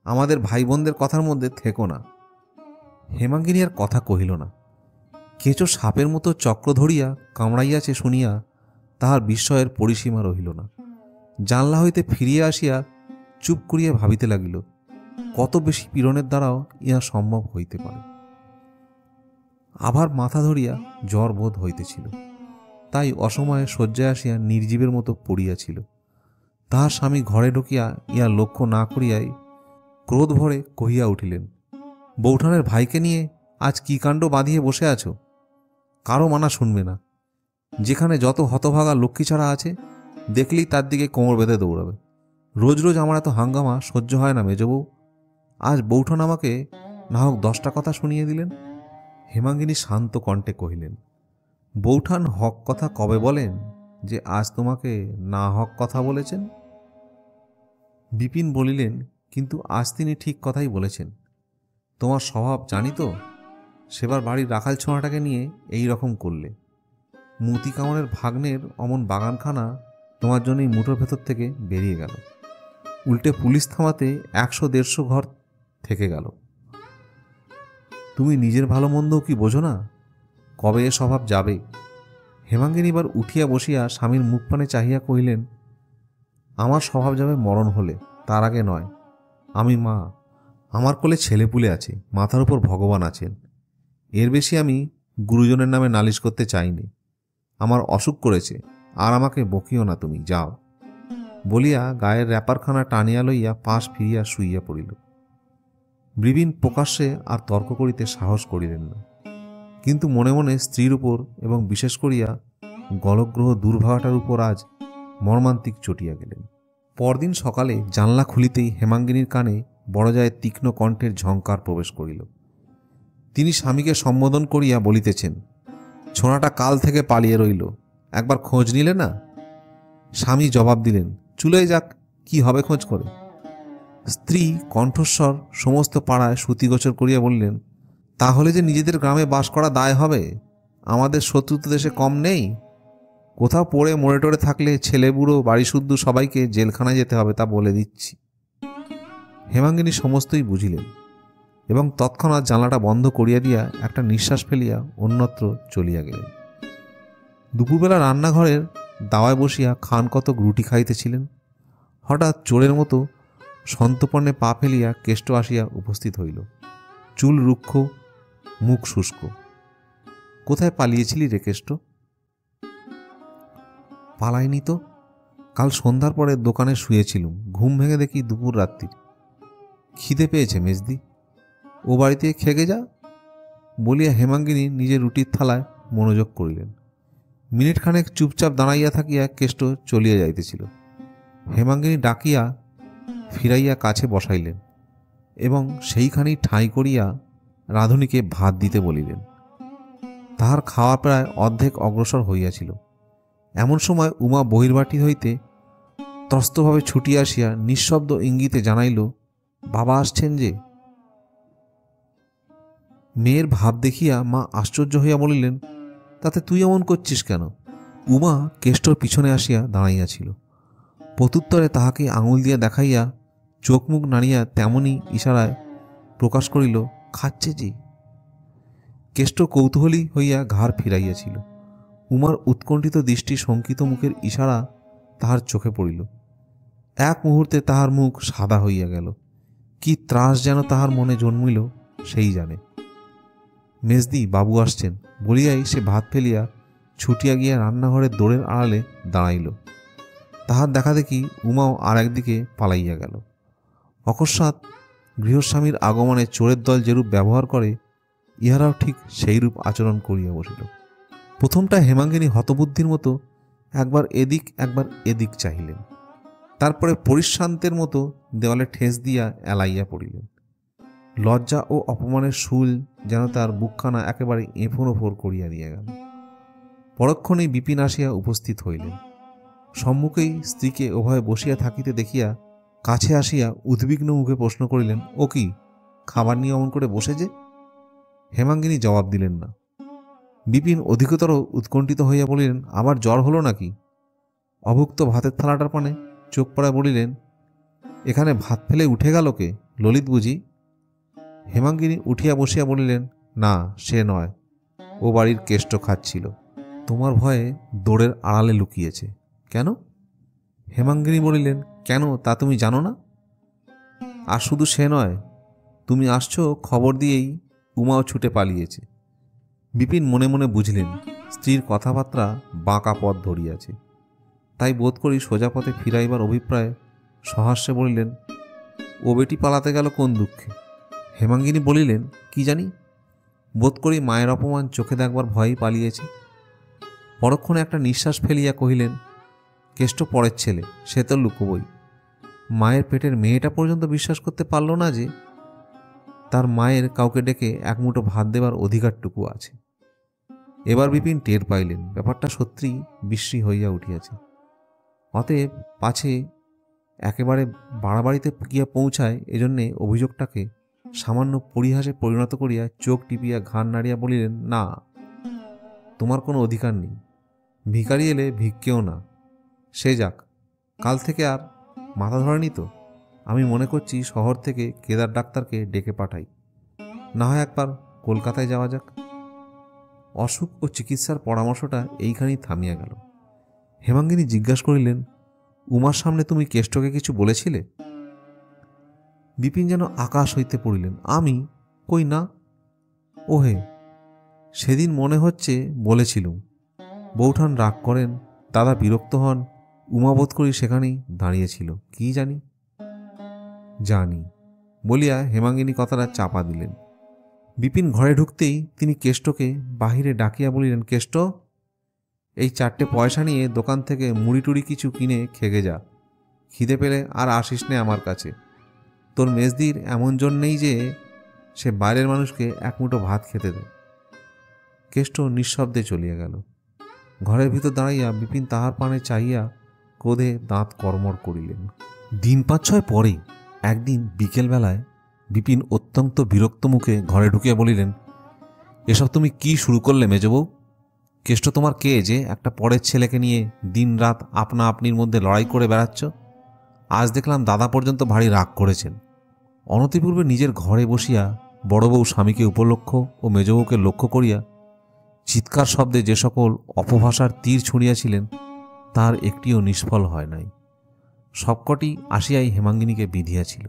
আমাদের ভাই বোনদের কথার মধ্যে থেকো না। হেমাঙ্গিনী আর কথা কহিল না। কেঁচো সাপের মতো চক্র ধরিয়া কামড়াইয়াছে শুনিয়া তাহার বিস্ময়ের পরিসীমা রহিল না। জানলা হইতে ফিরিয়া আসিয়া চুপ করিয়া ভাবিতে লাগিল, কত বেশি পীড়নের দ্বারাও ইহা সম্ভব হইতে পারে। আবার মাথা ধরিয়া জ্বর বোধ হইতেছিল, তাই অসময়ে শয্যায় আসিয়া নির্জীবের মতো পড়িয়াছিল। তাহার স্বামী ঘরে ঢুকিয়া ইহা লক্ষ্য না করিয়াই ক্রোধ ভরে কহিয়া উঠিলেন, বৌঠানের ভাইকে নিয়ে আজ কি কাণ্ড বাঁধিয়ে বসে আছো? কারো মানা শুনবে না। যেখানে যত হতভাগা লক্ষ্মী ছাড়া আছে দেখলেই তার দিকে কোমর বেঁধে দৌড়াবে। রোজ রোজ আমার এত হাঙ্গামা সহ্য হয় না মেজবউ। আজ বৌঠান আমাকে না হোক 10টা কথা শুনিয়ে দিলেন। হেমাঙ্গিনী শান্ত কণ্ঠে কহিলেন, বৌঠান হক কথা কবে বলেন যে আজ তোমাকে না হক কথা বলেছেন? বিপিন বলিলেন, কিন্তু আজ তিনি ঠিক কথাই বলেছেন। তোমার স্বভাব জানি তো, সেবার বাড়ির রাখাল ছোঁয়াটাকে নিয়ে এই রকম করলে। মতি কামনের ভাগ্নের অমন বাগানখানা তোমার জন্যই মুঠোর ভেতর থেকে বেরিয়ে গেল। উল্টে পুলিশ থামাতে 100-150 ঘর থেকে গেল। তুমি নিজের ভালো মন্দও কি বোঝো না? কবে এ স্বভাব যাবে? হেমাঙ্গিনী এবার উঠিয়া বসিয়া স্বামীর মুখ পানে চাহিয়া কহিলেন, আমার স্বভাব যাবে মরণ হলে, তার আগে নয়। আমি মা, আমার কোলে ছেলেপুলে আছে, মাথার উপর ভগবান আছেন। এর বেশি আমি গুরুজনের নামে নালিশ করতে চাইনি। আমার অসুখ করেছে, আর আমাকে বকিও না তুমি, যাও। বলিয়া গায়ের র্যাপারখানা টানিয়া লইয়া পাশ ফিরিয়া শুইয়া পড়িল। বিপিন প্রকাশ্যে আর তর্ক করিতে সাহস করিলেন না, কিন্তু মনে মনে স্ত্রীর উপর এবং বিশেষ করিয়া গলগ্রহ দুর্ভাগাটার উপর আজ মর্মান্তিক চটিয়া গেলেন। পরদিন সকালে জানলা খুলিতেই হেমাঙ্গিনীর কানে বড়জায়ের তীক্ষ্ণ কণ্ঠের ঝঙ্কার প্রবেশ করিল। তিনি স্বামীকে সম্বোধন করিয়া বলিতেছেন, ছোনাটা কাল থেকে পালিয়ে রইল, একবার খোঁজ নিলে না? স্বামী জবাব দিলেন, চুলে যাক, কি হবে খোঁজ করে। স্ত্রী কণ্ঠস্বর সমস্ত পাড়ায় শ্রুতিগোচর করিয়া বললেন, তাহলে যে নিজেদের গ্রামে বাস করা দায় হবে? আমাদের শত্রুতা দেশে কম নেই। কোথাও পড়ে মরে টরে থাকলে ছেলে বুড়ো বাড়ি শুদ্ধ সবাইকে জেলখানায় যেতে হবে, তা বলে দিচ্ছি। হেমাঙ্গিনী সমস্তই বুঝিলেন এবং তৎক্ষণাৎ জানলাটা বন্ধ করিয়া দিয়া একটা নিঃশ্বাস ফেলিয়া অন্যত্র চলিয়া গেলেন। দুপুরবেলা রান্নাঘরের দাওয়ায় বসিয়া খান কতক রুটি খাইতেছিলেন। হঠাৎ চোরের মতো সন্তর্পণে পা ফেলিয়া কেষ্ট আসিয়া উপস্থিত হইল। চুল রুক্ষ, মুখ শুষ্ক। কোথায় পালিয়েছিলি রে কেষ্ট? পালাইনি তো, কাল সন্ধ্যার পরে দোকানে শুয়েছিলুম, ঘুম ভেঙে দেখি দুপুর রাত্রির। খিদে পেয়েছে মেজদি, ও বাড়িতে খেগে যা বলিয়া হেমাঙ্গিনী নিজের রুটির থালায় মনোযোগ করিলেন। মিনিট খানেক চুপচাপ দাঁড়াইয়া থাকিয়া কেষ্ট চলিয়া যাইতেছিল। হেমাঙ্গিনী ডাকিয়া ফিরাইয়া কাছে বসাইলেন এবং সেইখানেই ঠাঁই করিয়া রাঁধুনিকে ভাত দিতে বলিলেন। তাহার খাওয়া প্রায় অর্ধেক অগ্রসর হইয়াছিল। এমন সময় উমা বহির্বাটি হইতে ত্রস্তভাবে ছুটিয়া আসিয়া নিঃশব্দ ইঙ্গিতে জানাইল, বাবা আসছেন যে। মেয়ের ভাব দেখিয়া মা আশ্চর্য হইয়া বলিলেন, তাতে তুই এমন করছিস কেন? উমা কেষ্টর পিছনে আসিয়া দাঁড়াইয়াছিল। প্রত্যুত্তরে তাহাকে আঙুল দিয়া দেখাইয়া চোখ মুখ নাড়িয়া তেমনি ইশারায় প্রকাশ করিল, খাচ্ছে জি। কেষ্ট কৌতূহলী হইয়া ঘাড় ফিরাইয়াছিল। উমার উৎকণ্ঠিত দৃষ্টি শঙ্কিত মুখের ইশারা তাহার চোখে পড়িল। এক মুহূর্তে তাহার মুখ সাদা হইয়া গেল। কি ত্রাস যেন তাহার মনে জন্মিল সেই জানে। মেজদি, বাবু আসছেন বলিয়াই সে ভাত ফেলিয়া ছুটিয়া গিয়া রান্নাঘরের দোরের আড়ালে দাঁড়াইল। তাহার দেখা দেখি উমাও আর একদিকে পালাইয়া গেল। অকস্মাৎ গৃহস্বামীর আগমনে চোরের দল যেরূপ ব্যবহার করে, ইহারাও ঠিক সেইরূপ আচরণ করিয়া বসিল। প্রথমটা হেমাঙ্গিনী হতবুদ্ধির মতো একবার এদিক একবার এদিক চাহিলেন, তারপরে পরিশ্রান্তের মতো দেওয়ালে ঠেস দিয়া এলাইয়া পড়িলেন। লজ্জা ও অপমানের শুল যেন তার বুকখানা একেবারে এঁফোর ওফোর করিয়া দিয়া গেল। পরক্ষণেই বিপিন আসিয়া উপস্থিত হইলেন। সম্মুখেই স্ত্রীকে উভয়ে বসিয়া থাকিতে দেখিয়া কাছে আসিয়া উদ্বিগ্ন মুখে প্রশ্ন করিলেন, ও কি, খাবার নিয়ে অমন করে বসে যে? হেমাঙ্গিনী জবাব দিলেন না। বিপিন অধিকতর উৎকণ্ঠিত হইয়া বলিলেন, আবার জ্বর হলো নাকি? অভুক্ত ভাতের থালাটার পানে চোখ পড়ায় বলিলেন, এখানে ভাত ফেলে উঠে গেল কে? ললিত বুঝি? হেমাঙ্গিনী উঠিয়া বসিয়া বলিলেন, না, সে নয়, ও বাড়ির কেষ্ট খাচ্ছিল, তোমার ভয়ে দোরের আড়ালে লুকিয়েছে। কেন? হেমাঙ্গিনী বলিলেন, কেন তা তুমি জানো না? আর শুধু সে নয়, তুমি আসছো খবর দিয়েই উমাও ছুটে পালিয়েছে। বিপিন মনে মনে বুঝলেন স্ত্রীর কথাবার্তা বাঁকা পথ ধরিয়াছে, তাই বোধ করি সোজা পথে ফিরাইবার অভিপ্রায়ে সহাস্যে বলিলেন, ও বেটি পালাতে গেল কোন দুঃখে? হেমাঙ্গিনী বলিলেন, কি জানি, বোধ করি মায়ের অপমান চোখে দেখবার ভয়েই পালিয়েছে। পরক্ষণে একটা নিঃশ্বাস ফেলিয়া কহিলেন, কেষ্ট পরের ছেলে, সে তো লুকোবই। মায়ের পেটের মেয়েটা পর্যন্ত বিশ্বাস করতে পারল না যে তার মায়ের কাউকে ডেকে এক মুঠো ভাত দেবার অধিকারটুকু আছে। এবার বিপিন টের পাইলেন ব্যাপারটা সত্যিই বিশ্রী হইয়া উঠিয়াছে। অতএব পাছে একেবারে বাড়াবাড়িতে গিয়া পৌঁছায়, এজন্যে অভিযোগটাকে সামান্য পরিহাসে পরিণত করিয়া চোখ টিপিয়া ঘাড় নাড়িয়া বলিলেন, না, তোমার কোনো অধিকার নেই। ভিখারি এলে ভিক্ষেও না। সে যাক, কাল থেকে আর মাথা ধরেনি তো? আমি মনে করছি শহর থেকে কেদার ডাক্তারকে ডেকে পাঠাই, না হয় একবার কলকাতায় যাওয়া যাক। অসুখ ও চিকিৎসার পরামর্শটা এইখানেই থামিয়া গেল। হেমাঙ্গিনী জিজ্ঞাসা করিলেন, উমার সামনে তুমি কেষ্টকে কিছু বলেছিলে? বিপিন যেন আকাশ হইতে পড়িলেন। আমি? কই না। ওহে, সেদিন মনে হচ্ছে বলেছিলুম। বৌঠান রাগ করেন, দাদা বিরক্ত হন, উমাবোধ করি সেখানেই দাঁড়িয়েছিল। কি জানি? জানি বলিয়া হেমাঙ্গিনী কথাটা চাপা দিলেন। বিপিন ঘরে ঢুকতেই তিনি কেষ্টকে বাহিরে ডাকিয়া বলিলেন, কেষ্ট, এই 4টে পয়সা নিয়ে দোকান থেকে মুড়ি টুড়ি কিছু কিনে খেগে যা। খিদে পেলে আর আসিস নে আমার কাছে। তোর মেজদির এমন জোর নেই যে সে বাইরের মানুষকে এক মুঠো ভাত খেতে দেয়। কেষ্ট নিঃশব্দে চলিয়া গেল। ঘরের ভিতর দাঁড়াইয়া বিপিন তাহার পানে চাহিয়া ক্রোধে দাঁত কর্মর করিলেন। দিন 5-6 পরেই একদিন বিকেলবেলায় বিপিন অত্যন্ত বিরক্ত মুখে ঘরে ঢুকিয়া বলিলেন, এসব তুমি কি শুরু করলে মেজবউ? কেষ্ট তোমার কে যে একটা পরের ছেলেকে নিয়ে দিন রাত আপনা আপনির মধ্যে লড়াই করে বেড়াচ্ছ? আজ দেখলাম দাদা পর্যন্ত ভারী রাগ করেছেন। অনতিপূর্বে নিজের ঘরে বসিয়া বড় বউ স্বামীকে উপলক্ষ ও মেজবউকে লক্ষ্য করিয়া চিৎকার শব্দে যে সকল অপভাষার তীর ছুঁড়িয়াছিলেন তার একটিও নিষ্ফল হয় নাই। সবকটি আসিয়াই হেমাঙ্গিনীকে বিধিয়াছিল।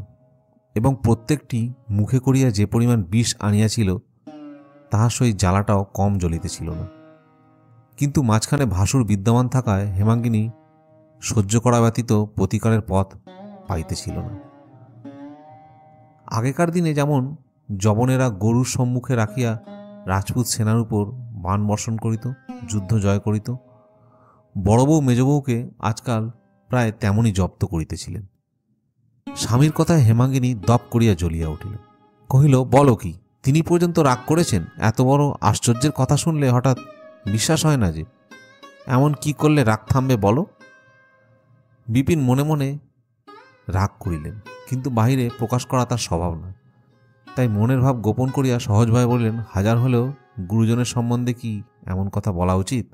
এবং প্রত্যেকটি মুখে করিয়া যে পরিমাণ বিষ আনিয়াছিল তাহার সহিত জ্বালাটাও কম জ্বলিতেছিল না। কিন্তু মাঝখানে ভাসুর বিদ্যমান থাকায় হেমাঙ্গিনী সহ্য করা ব্যতীত প্রতিকারের পথ পাইতেছিল না। আগেকার দিনে যেমন যবনেরা গরুর সম্মুখে রাখিয়া রাজপুত সেনার উপর বাণ বর্ষণ করিত, যুদ্ধ জয় করিত, বড় বউ মেজ বউকে আজকাল প্রায় তেমনই জব্দ করিতেছিলেন। স্বামীর কথায় হেমাঙ্গিনী দপ করিয়া জ্বলিয়া উঠিল। কহিল, বলো কি, তিনি পর্যন্ত রাগ করেছেন? এত বড় আশ্চর্যের কথা শুনলে হঠাৎ বিশ্বাস হয় না যে। এমন কি করলে রাগ থামবে বলো? বিপিন মনে মনে রাগ করিলেন, কিন্তু বাহিরে প্রকাশ করা তার স্বভাব নয়। তাই মনের ভাব গোপন করিয়া সহজভাবে বললেন, হাজার হলেও গুরুজনের সম্বন্ধে কি এমন কথা বলা উচিত?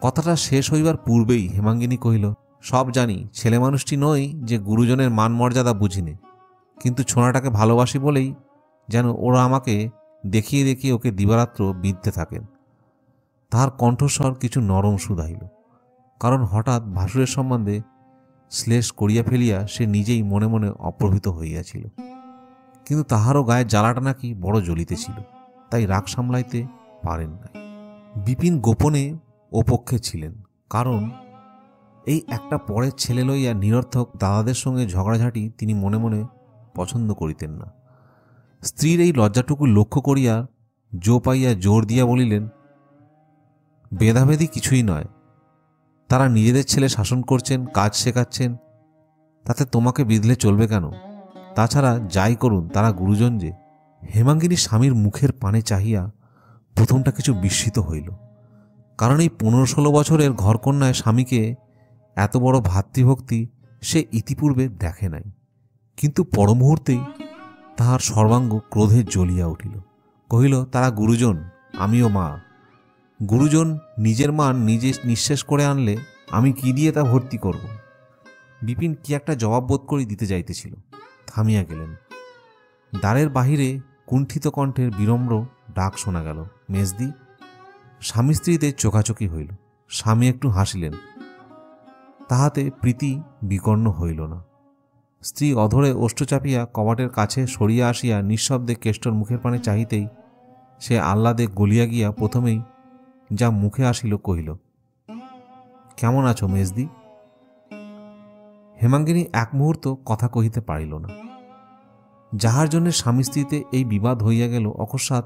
কথাটা শেষ হইবার পূর্বেই হেমাঙ্গিনী কহিল, সব জানি, ছেলে মানুষটি নই যে গুরুজনের মান মর্যাদা বুঝিনে, কিন্তু ছোনাটাকে ভালোবাসি বলেই যেন ওরা আমাকে দেখিয়ে দেখিয়ে ওকে দিবারাত্র বিঁধতে থাকেন। তাহার কণ্ঠস্বর কিছু নরম শুধাইল, কারণ হঠাৎ ভাসুরের সম্বন্ধে শ্লেষ করিয়া ফেলিয়া সে নিজেই মনে মনে অপ্রভৃত হইয়াছিল। কিন্তু তাহারও গায়ের জ্বালাটা নাকি বড় জ্বলিতেছিল, তাই রাগ সামলাইতে পারেন নাই। বিপিন গোপনে ও পক্ষে ছিলেন, কারণ এই একটা পরের ছেলে লইয়া নিরর্থক দাদাদের সঙ্গে ঝগড়াঝাঁটি তিনি মনে মনে পছন্দ করিতেন না। স্ত্রীর এই লজ্জাটুকু লক্ষ্য করিয়া জো পাইয়া জোর দিয়া বলিলেন, ভেদাভেদি কিছুই নয়, তারা নিজেদের ছেলে শাসন করছেন, কাজ শেখাচ্ছেন, তাতে তোমাকে বিধলে চলবে কেন? তাছাড়া যাই করুন তারা গুরুজন যে। হেমাঙ্গিনী স্বামীর মুখের পানে চাহিয়া প্রথমটা কিছু বিস্মিত হইল, কারণ এই 15-16 বছরের ঘরকন্যায় স্বামীকে এত বড় ভাতৃভক্তি সে ইতিপূর্বে দেখে নাই। কিন্তু পরমুহূর্তেই তাহার সর্বাঙ্গ ক্রোধে জ্বলিয়া উঠিল। কহিল, তারা গুরুজন, আমিও মা। গুরুজন নিজের মান নিজে নিঃশেষ করে আনলে আমি কি দিয়ে তা ভর্তি করব? বিপিন কি একটা জবাব বোধ করি দিতে যাইতেছিল, থামিয়া গেলেন। দ্বারের বাহিরে কুণ্ঠিত কণ্ঠের বিনম্র ডাক শোনা গেল, মেজদি। স্বামী স্ত্রীতে চোখাচোখি হইল। স্বামী একটু হাসিলেন, তাহাতে প্রীতি বিকর্ণ হইল না। স্ত্রী অধরে ওষ্ঠ চাপিয়া কবাটের কাছে সরিয়া আসিয়া নিঃশব্দে কেষ্টর মুখের পানে চাহিতেই সে আহ্লাদে গলিয়া গিয়া প্রথমেই যা মুখে আসিল কহিল, কেমন আছো মেজদি? হেমাঙ্গিনী এক মুহূর্ত কথা কহিতে পারিল না। যাহার জন্য স্বামী স্ত্রীতে এই বিবাদ হইয়া গেল, অকস্মাৎ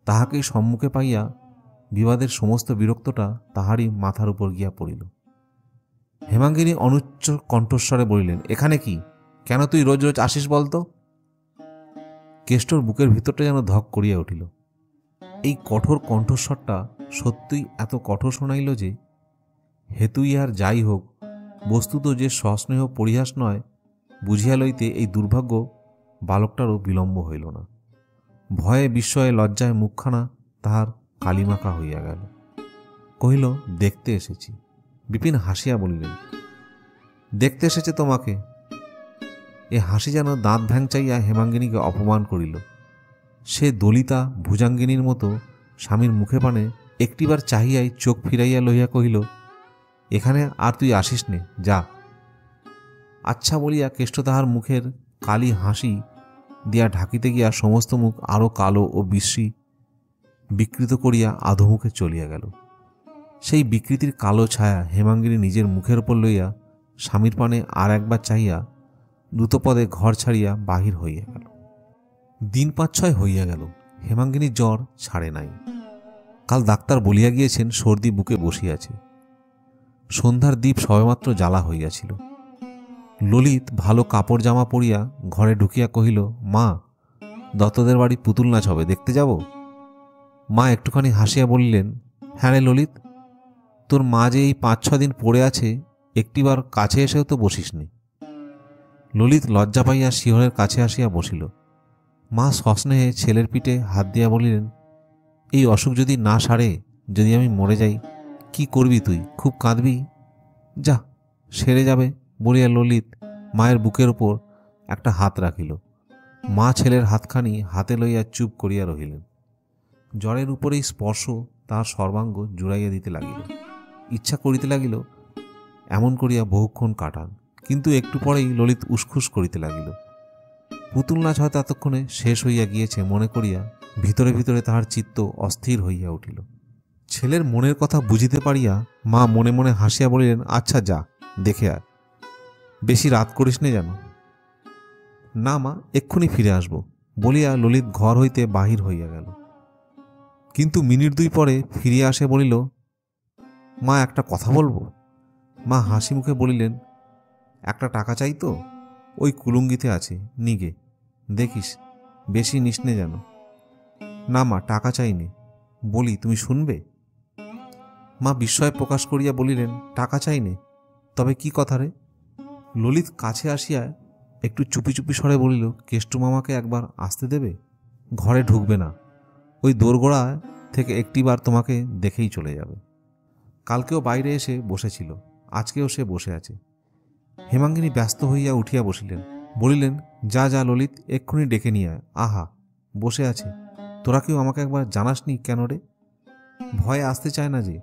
তাহাকেই সম্মুখে পাইয়া বিবাদের সমস্ত বিরক্তটা তাহারই মাথার উপর গিয়া পড়িল। হেমাঙ্গিনী অনুচ্চ কণ্ঠস্বরে বলিলেন, এখানে কি? কেন তুই রোজ রোজ আসিস বলতো? কেষ্টর বুকের ভিতরটা যেন ধক করিয়া উঠিল। এই কঠোর কণ্ঠস্বরটা সত্যিই এত কঠোর শোনাইল যে হেতুই আর যাই হোক, বস্তুত যে সস্নেহ পরিহাস নয় বুঝিয়া লইতে এই দুর্ভাগ্য বালকটারও বিলম্ব হইল না। ভয়ে বিস্ময়ে লজ্জায় মুখখানা তাহার কালিমাখা হইয়া গেল। কহিল, দেখতে এসেছি। বিপিন হাসিয়া বলিলেন, দেখতে এসেছে তোমাকে? এ হাসি যেন দাঁত ভ্যাংচাইয়া হেমাঙ্গিনীকে অপমান করিল। সে দলিতা ভুজাঙ্গিনীর মতো স্বামীর মুখে পানে একটিবার চাহিয়াই চোখ ফিরাইয়া লইয়া কহিল, এখানে আর তুই আসিস নে, যা। আচ্ছা বলিয়া কেষ্ট তাহার মুখের কালি হাসি দিয়া ঢাকিতে গিয়া সমস্ত মুখ আরও কালো ও বিশ্রী বিকৃত করিয়া আধোমুখে চলিয়া গেল। সেই বিকৃতির কালো ছায়া হেমাঙ্গিনী নিজের মুখের উপর লইয়া স্বামীর পানে আর একবার চাহিয়া দ্রুতপদে ঘর ছাড়িয়া বাহির হইয়া গেল। দিন 5-6 হইয়া গেল, হেমাঙ্গিনীর জ্বর ছাড়ে নাই। কাল ডাক্তার বলিয়া গিয়েছেন সর্দি বুকে বসিয়াছে। সন্ধ্যার দ্বীপ সবেমাত্র জ্বালা হইয়াছিল। ললিত ভালো কাপড় জামা পরিয়া ঘরে ঢুকিয়া কহিল, মা, দত্তদের বাড়ি পুতুল নাচ হবে, দেখতে যাব? মা একটুখানি হাসিয়া বলিলেন, হ্যাঁ রে ললিত, তোর মা যে এই 5-6 দিন পড়ে আছে, একটিবার কাছে এসেও তো বসিসনি। ললিত লজ্জা পাইয়া শিহরের কাছে আসিয়া বসিল। মা সস্নেহে ছেলের পিঠে হাত দিয়া বলিলেন, এই অসুখ যদি না সারে, যদি আমি মরে যাই, কি করবি তুই? খুব কাঁদবি? যা, সেরে যাবে বলিয়া ললিত মায়ের বুকের উপর একটা হাত রাখিল। মা ছেলের হাতখানি হাতে লইয়া চুপ করিয়া রহিলেন। জ্বরের উপরেই স্পর্শ তাহার সর্বাঙ্গ জুড়াইয়া দিতে লাগিল। ইচ্ছা করিতে লাগিল এমন করিয়া বহুক্ষণ কাটান, কিন্তু একটু পরেই ললিত উসখুস করিতে লাগিল। পুতুল নাচ হয়তো এতক্ষণে শেষ হইয়া গিয়েছে মনে করিয়া ভিতরে ভিতরে তাহার চিত্ত অস্থির হইয়া উঠিল। ছেলের মনের কথা বুঝিতে পারিয়া মা মনে মনে হাসিয়া বলিলেন, আচ্ছা যা, দেখে আয়, বেশি রাত করিস নে যেন। না মা, এক্ষুনি ফিরে আসব বলিয়া ললিত ঘর হইতে বাহির হইয়া গেল। কিন্তু মিনিট দুই পরে ফিরিয়া আসে বলিল, মা একটা কথা বলবো। মা হাসি মুখে বলিলেন, একটা টাকা চাই তো, ওই কুলুঙ্গিতে আছে, নিগে দেখিস, বেশি নিসনে যেন। না মা, টাকা চাইনি, বলি তুমি শুনবে। মা বিস্ময় প্রকাশ করিয়া বলিলেন, টাকা চাইনে, তবে কি কথা রে? ললিত কাছে আসিয়া একটু চুপি চুপি স্বরে বলিল, কেষ্টু মামাকে একবার আসতে দেবে? ঘরে ঢুকবে না, ওই দোরগোড়া থেকে একটিবার তোমাকে দেখেই চলে যাবে। কালকেও বাইরে এসে বসেছিল, আজকেও সে বসে আছে। হেমাঙ্গিনী ব্যস্ত হইয়া উঠিয়া বসিলেন, বলিলেন, যা যা ললিত, এক্ষুনি ডেকে নিয়ে আয়। আহা, বসে আছে, তোরা কেউ আমাকে একবার জানাসনি কেন রে? ভয়ে আসতে চায় না যে,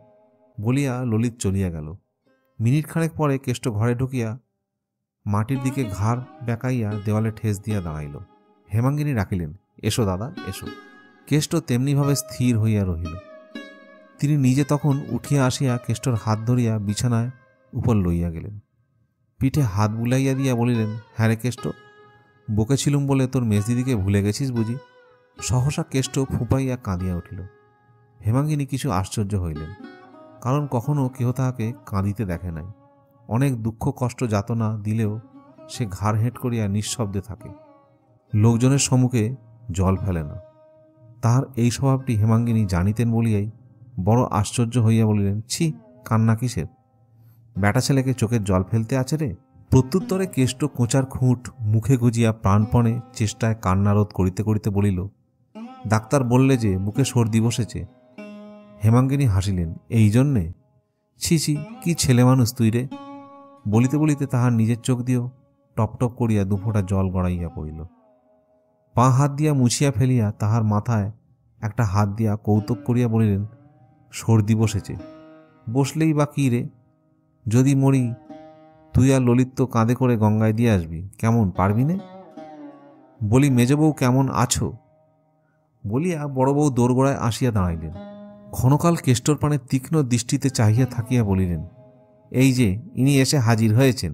বলিয়া ললিত চলিয়া গেল। মিনিট খানেক পরে কেষ্ট ঘরে ঢুকিয়া মাটির দিকে ঘাড় বেঁকাইয়া দেওয়ালে ঠেস দিয়া দাঁড়াইল। হেমাঙ্গিনী ডাকিলেন, এসো দাদা, এসো। কেষ্ট তেমনিভাবে স্থির হইয়া রহিল। তিনি নিজে তখন উঠিয়া আসিয়া কেষ্টর হাত ধরিয়া বিছানায় উপর লইয়া গেলেন। পিঠে হাত বুলাইয়া দিয়া বলিলেন, হ্যাঁ রে কেষ্ট, বকেছিলুম বলে তোর মেজদিদিকে ভুলে গেছিস বুঝি? সহসা কেষ্ট ফুপাইয়া কাঁদিয়া উঠিল। হেমাঙ্গিনী কিছু আশ্চর্য হইলেন, কারণ কখনো কেহ তাহাকে কাঁদিতে দেখে নাই। অনেক দুঃখ কষ্ট যাতনা দিলেও সে ঘাড় হেঁট করিয়া নিঃশব্দে থাকে, লোকজনের সম্মুখে জল ফেলে না। তাহার এই স্বভাবটি হেমাঙ্গিনী জানিতেন বলিয়াই বড় আশ্চর্য হইয়া বলিলেন, ছি, কান্না কিসের? ব্যাটা ছেলেকে চোখের জল ফেলতে আছে রে? প্রত্যুত্তরে কেষ্ট কোঁচার খুঁট মুখে গুজিয়া প্রাণপণে চেষ্টায় কান্না রোধ করিতে করিতে বলিল, ডাক্তার বললে যে বুকে সর্দি বসেছে। হেমাঙ্গিনী হাসিলেন, এই জন্যে? ছি ছি, কি ছেলে মানুষ তুই রে! বলিতে বলিতে তাহার নিজের চোখ দিয়েও টপ টপ করিয়া দুফোঁটা জল গড়াইয়া পড়িল। পা হাত দিয়া মুছিয়া ফেলিয়া তাহার মাথায় একটা হাত দিয়া কৌতুক করিয়া বলিলেন, সর্দি বসেছে, বসলেই বা কী রে? যদি মরি, তুই আর ললিত তো কাঁধে করে গঙ্গায় দিয়ে আসবি, কেমন, পারবি নে? বলি, মেজবউ কেমন আছো? বলিয়া বড় বউ দোরগোড়ায় আসিয়া দাঁড়াইলেন। ক্ষণকাল কেষ্টর পানে তীক্ষ্ণ দৃষ্টিতে চাহিয়া থাকিয়া বলিলেন, এই যে ইনি এসে হাজির হয়েছেন,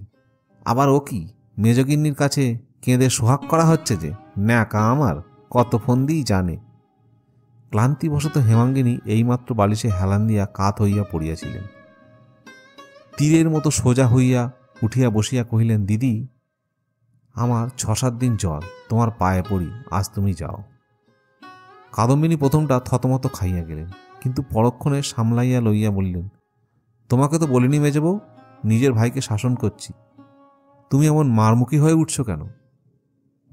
আবার ও কি মেজগিন্নির কাছে কেঁদে সোহাগ করা হচ্ছে যে? ন্যাকা আমার, কত ফন্দিই জানে। ক্লান্তিবশত হেমাঙ্গিনী এইমাত্র বালিশে হেলান দিয়া কাত হইয়া পড়িয়াছিলেন। তীরের মতো সোজা হইয়া উঠিয়া বসিয়া কহিলেন, দিদি, আমার 6-7 দিন জ্বর, তোমার পায়ে পড়ি, আজ তুমি যাও। কাদম্বিনী প্রথমটা থতমত খাইয়া গেলেন, কিন্তু পরক্ষণে সামলাইয়া লইয়া বলিলেন, তোমাকে তো বলিনি মেজবউ, নিজের ভাইকে শাসন করছি, তুমি এমন মারমুখী হয়ে উঠছ কেন?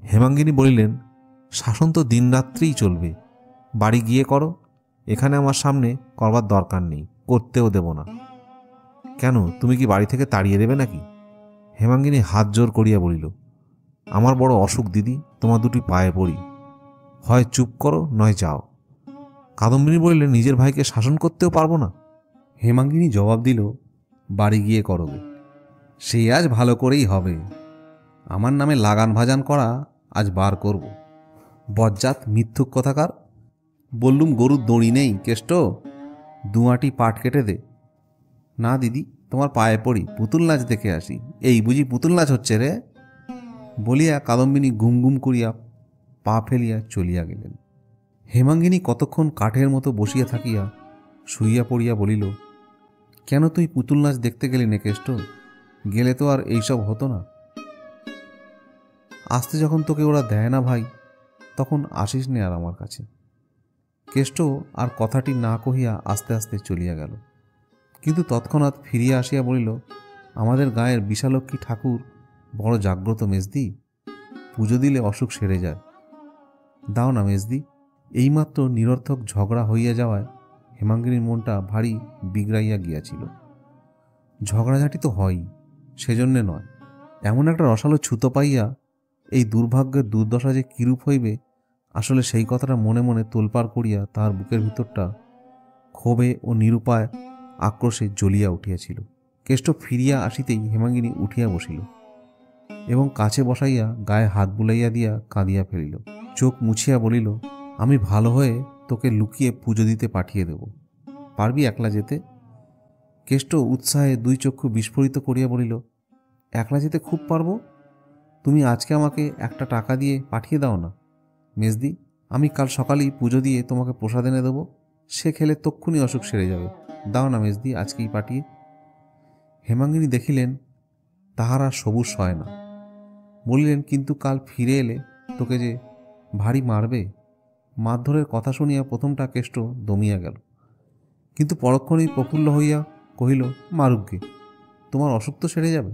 হেমাঙ্গিনী বলিলেন, শাসন তো দিনরাত্রিই চলবে, বাড়ি গিয়ে করো, এখানে আমার সামনে করবার দরকার নেই, করতেও দেব না। কেন, তুমি কি বাড়ি থেকে তাড়িয়ে দেবে নাকি? হেমাঙ্গিনী হাত জোর করিয়া বলিল, আমার বড় অসুখ দিদি, তোমার দুটি পায়ে পড়ি, হয় চুপ করো নয় যাও। কাদম্বিনী বলিলেন, নিজের ভাইকে শাসন করতেও পারবো না? হেমাঙ্গিনী জবাব দিল, বাড়ি গিয়ে করবে, সেই আজ ভালো করেই হবে। আমার নামে লাগান ভাজান করা আজ বার করব। বজ্জাত মিথ্যুক কথাকার। বললুম, গরুর দড়ি নেই কেষ্ট, 2 আঁটি পাট কেটে দে। না দিদি, তোমার পায়ে পড়ি, পুতুল নাচ দেখে আসি। এই বুঝি পুতুল নাচ হচ্ছে রে? বলিয়া কাদম্বিনী গুম গুম করিয়া পা ফেলিয়া চলিয়া গেলেন। হেমাঙ্গিনী কতক্ষণ কাঠের মতো বসিয়া থাকিয়া শুইয়া পড়িয়া বলিল, কেন তুই পুতুল নাচ দেখতে গেলি নে কেষ্ট? গেলে তো আর এইসব হতো না। আসতে যখন তোকে ওরা দেয় না ভাই, তখন আসিস নে আর আমার কাছে। কেষ্ট আর কথাটি না কহিয়া আস্তে আস্তে চলিয়া গেল, কিন্তু তৎক্ষণাৎ ফিরিয়া আসিয়া বলিল, আমাদের গায়ের বিশালক্ষী ঠাকুর বড় জাগ্রত মেজদি, পুজো দিলে অসুখ সেরে যায়। দাও না মেজদি। এইমাত্র নিরর্থক ঝগড়া হইয়া যাওয়ায় হেমাঙ্গিনীর মনটা ভারী বিগড়াইয়া গিয়াছিল। ঝগড়াঝাটি তো হয়ই, সেজন্যে নয়, এমন একটা রসালো ছুতো পাইয়া এই দুর্ভাগ্যের দুর্দশা যে কিরূপ হইবে, আসলে সেই কথাটা মনে মনে তোলপাড় করিয়া তাহার বুকের ভিতরটা ক্ষোভে ও নিরুপায় আক্রোশে জ্বলিয়া উঠিয়াছিল। কেষ্ট ফিরিয়া আসিতেই হেমাঙ্গিনী উঠিয়া বসিল। এবং কাছে বসাইয়া গায়ে হাত বুলাইয়া দিয়া কাঁদিয়া ফেলিল। চোখ মুছিয়া বলিল, আমি ভালো হয়ে তোকে লুকিয়ে পুজো দিতে পাঠিয়ে দেব, পারবি একলা যেতে? কেষ্ট উৎসাহে দুই চক্ষু বিস্ফোরিত করিয়া বলিল, একলা যেতে খুব পারবো। তুমি আজকে আমাকে একটা টাকা দিয়ে পাঠিয়ে দাও না মেজদি, আমি কাল সকালেই পুজো দিয়ে তোমাকে প্রসাদ এনে দেবো, সে খেলে তক্ষুনি অসুখ সেরে যাবে। দাও না মেজদি, আজকেই পাঠিয়ে। হেমাঙ্গিনী দেখিলেন তাহার আর সবুজ হয় না, বলিলেন, কিন্তু কাল ফিরে এলে তোকে যে ভারী মারবে। মারধরের কথা শুনিয়া প্রথমটা কেষ্ট দমিয়া গেল, কিন্তু পরক্ষণেই প্রফুল্ল হইয়া কহিল, মারুকগে, তোমার অসুখ তো সেরে যাবে।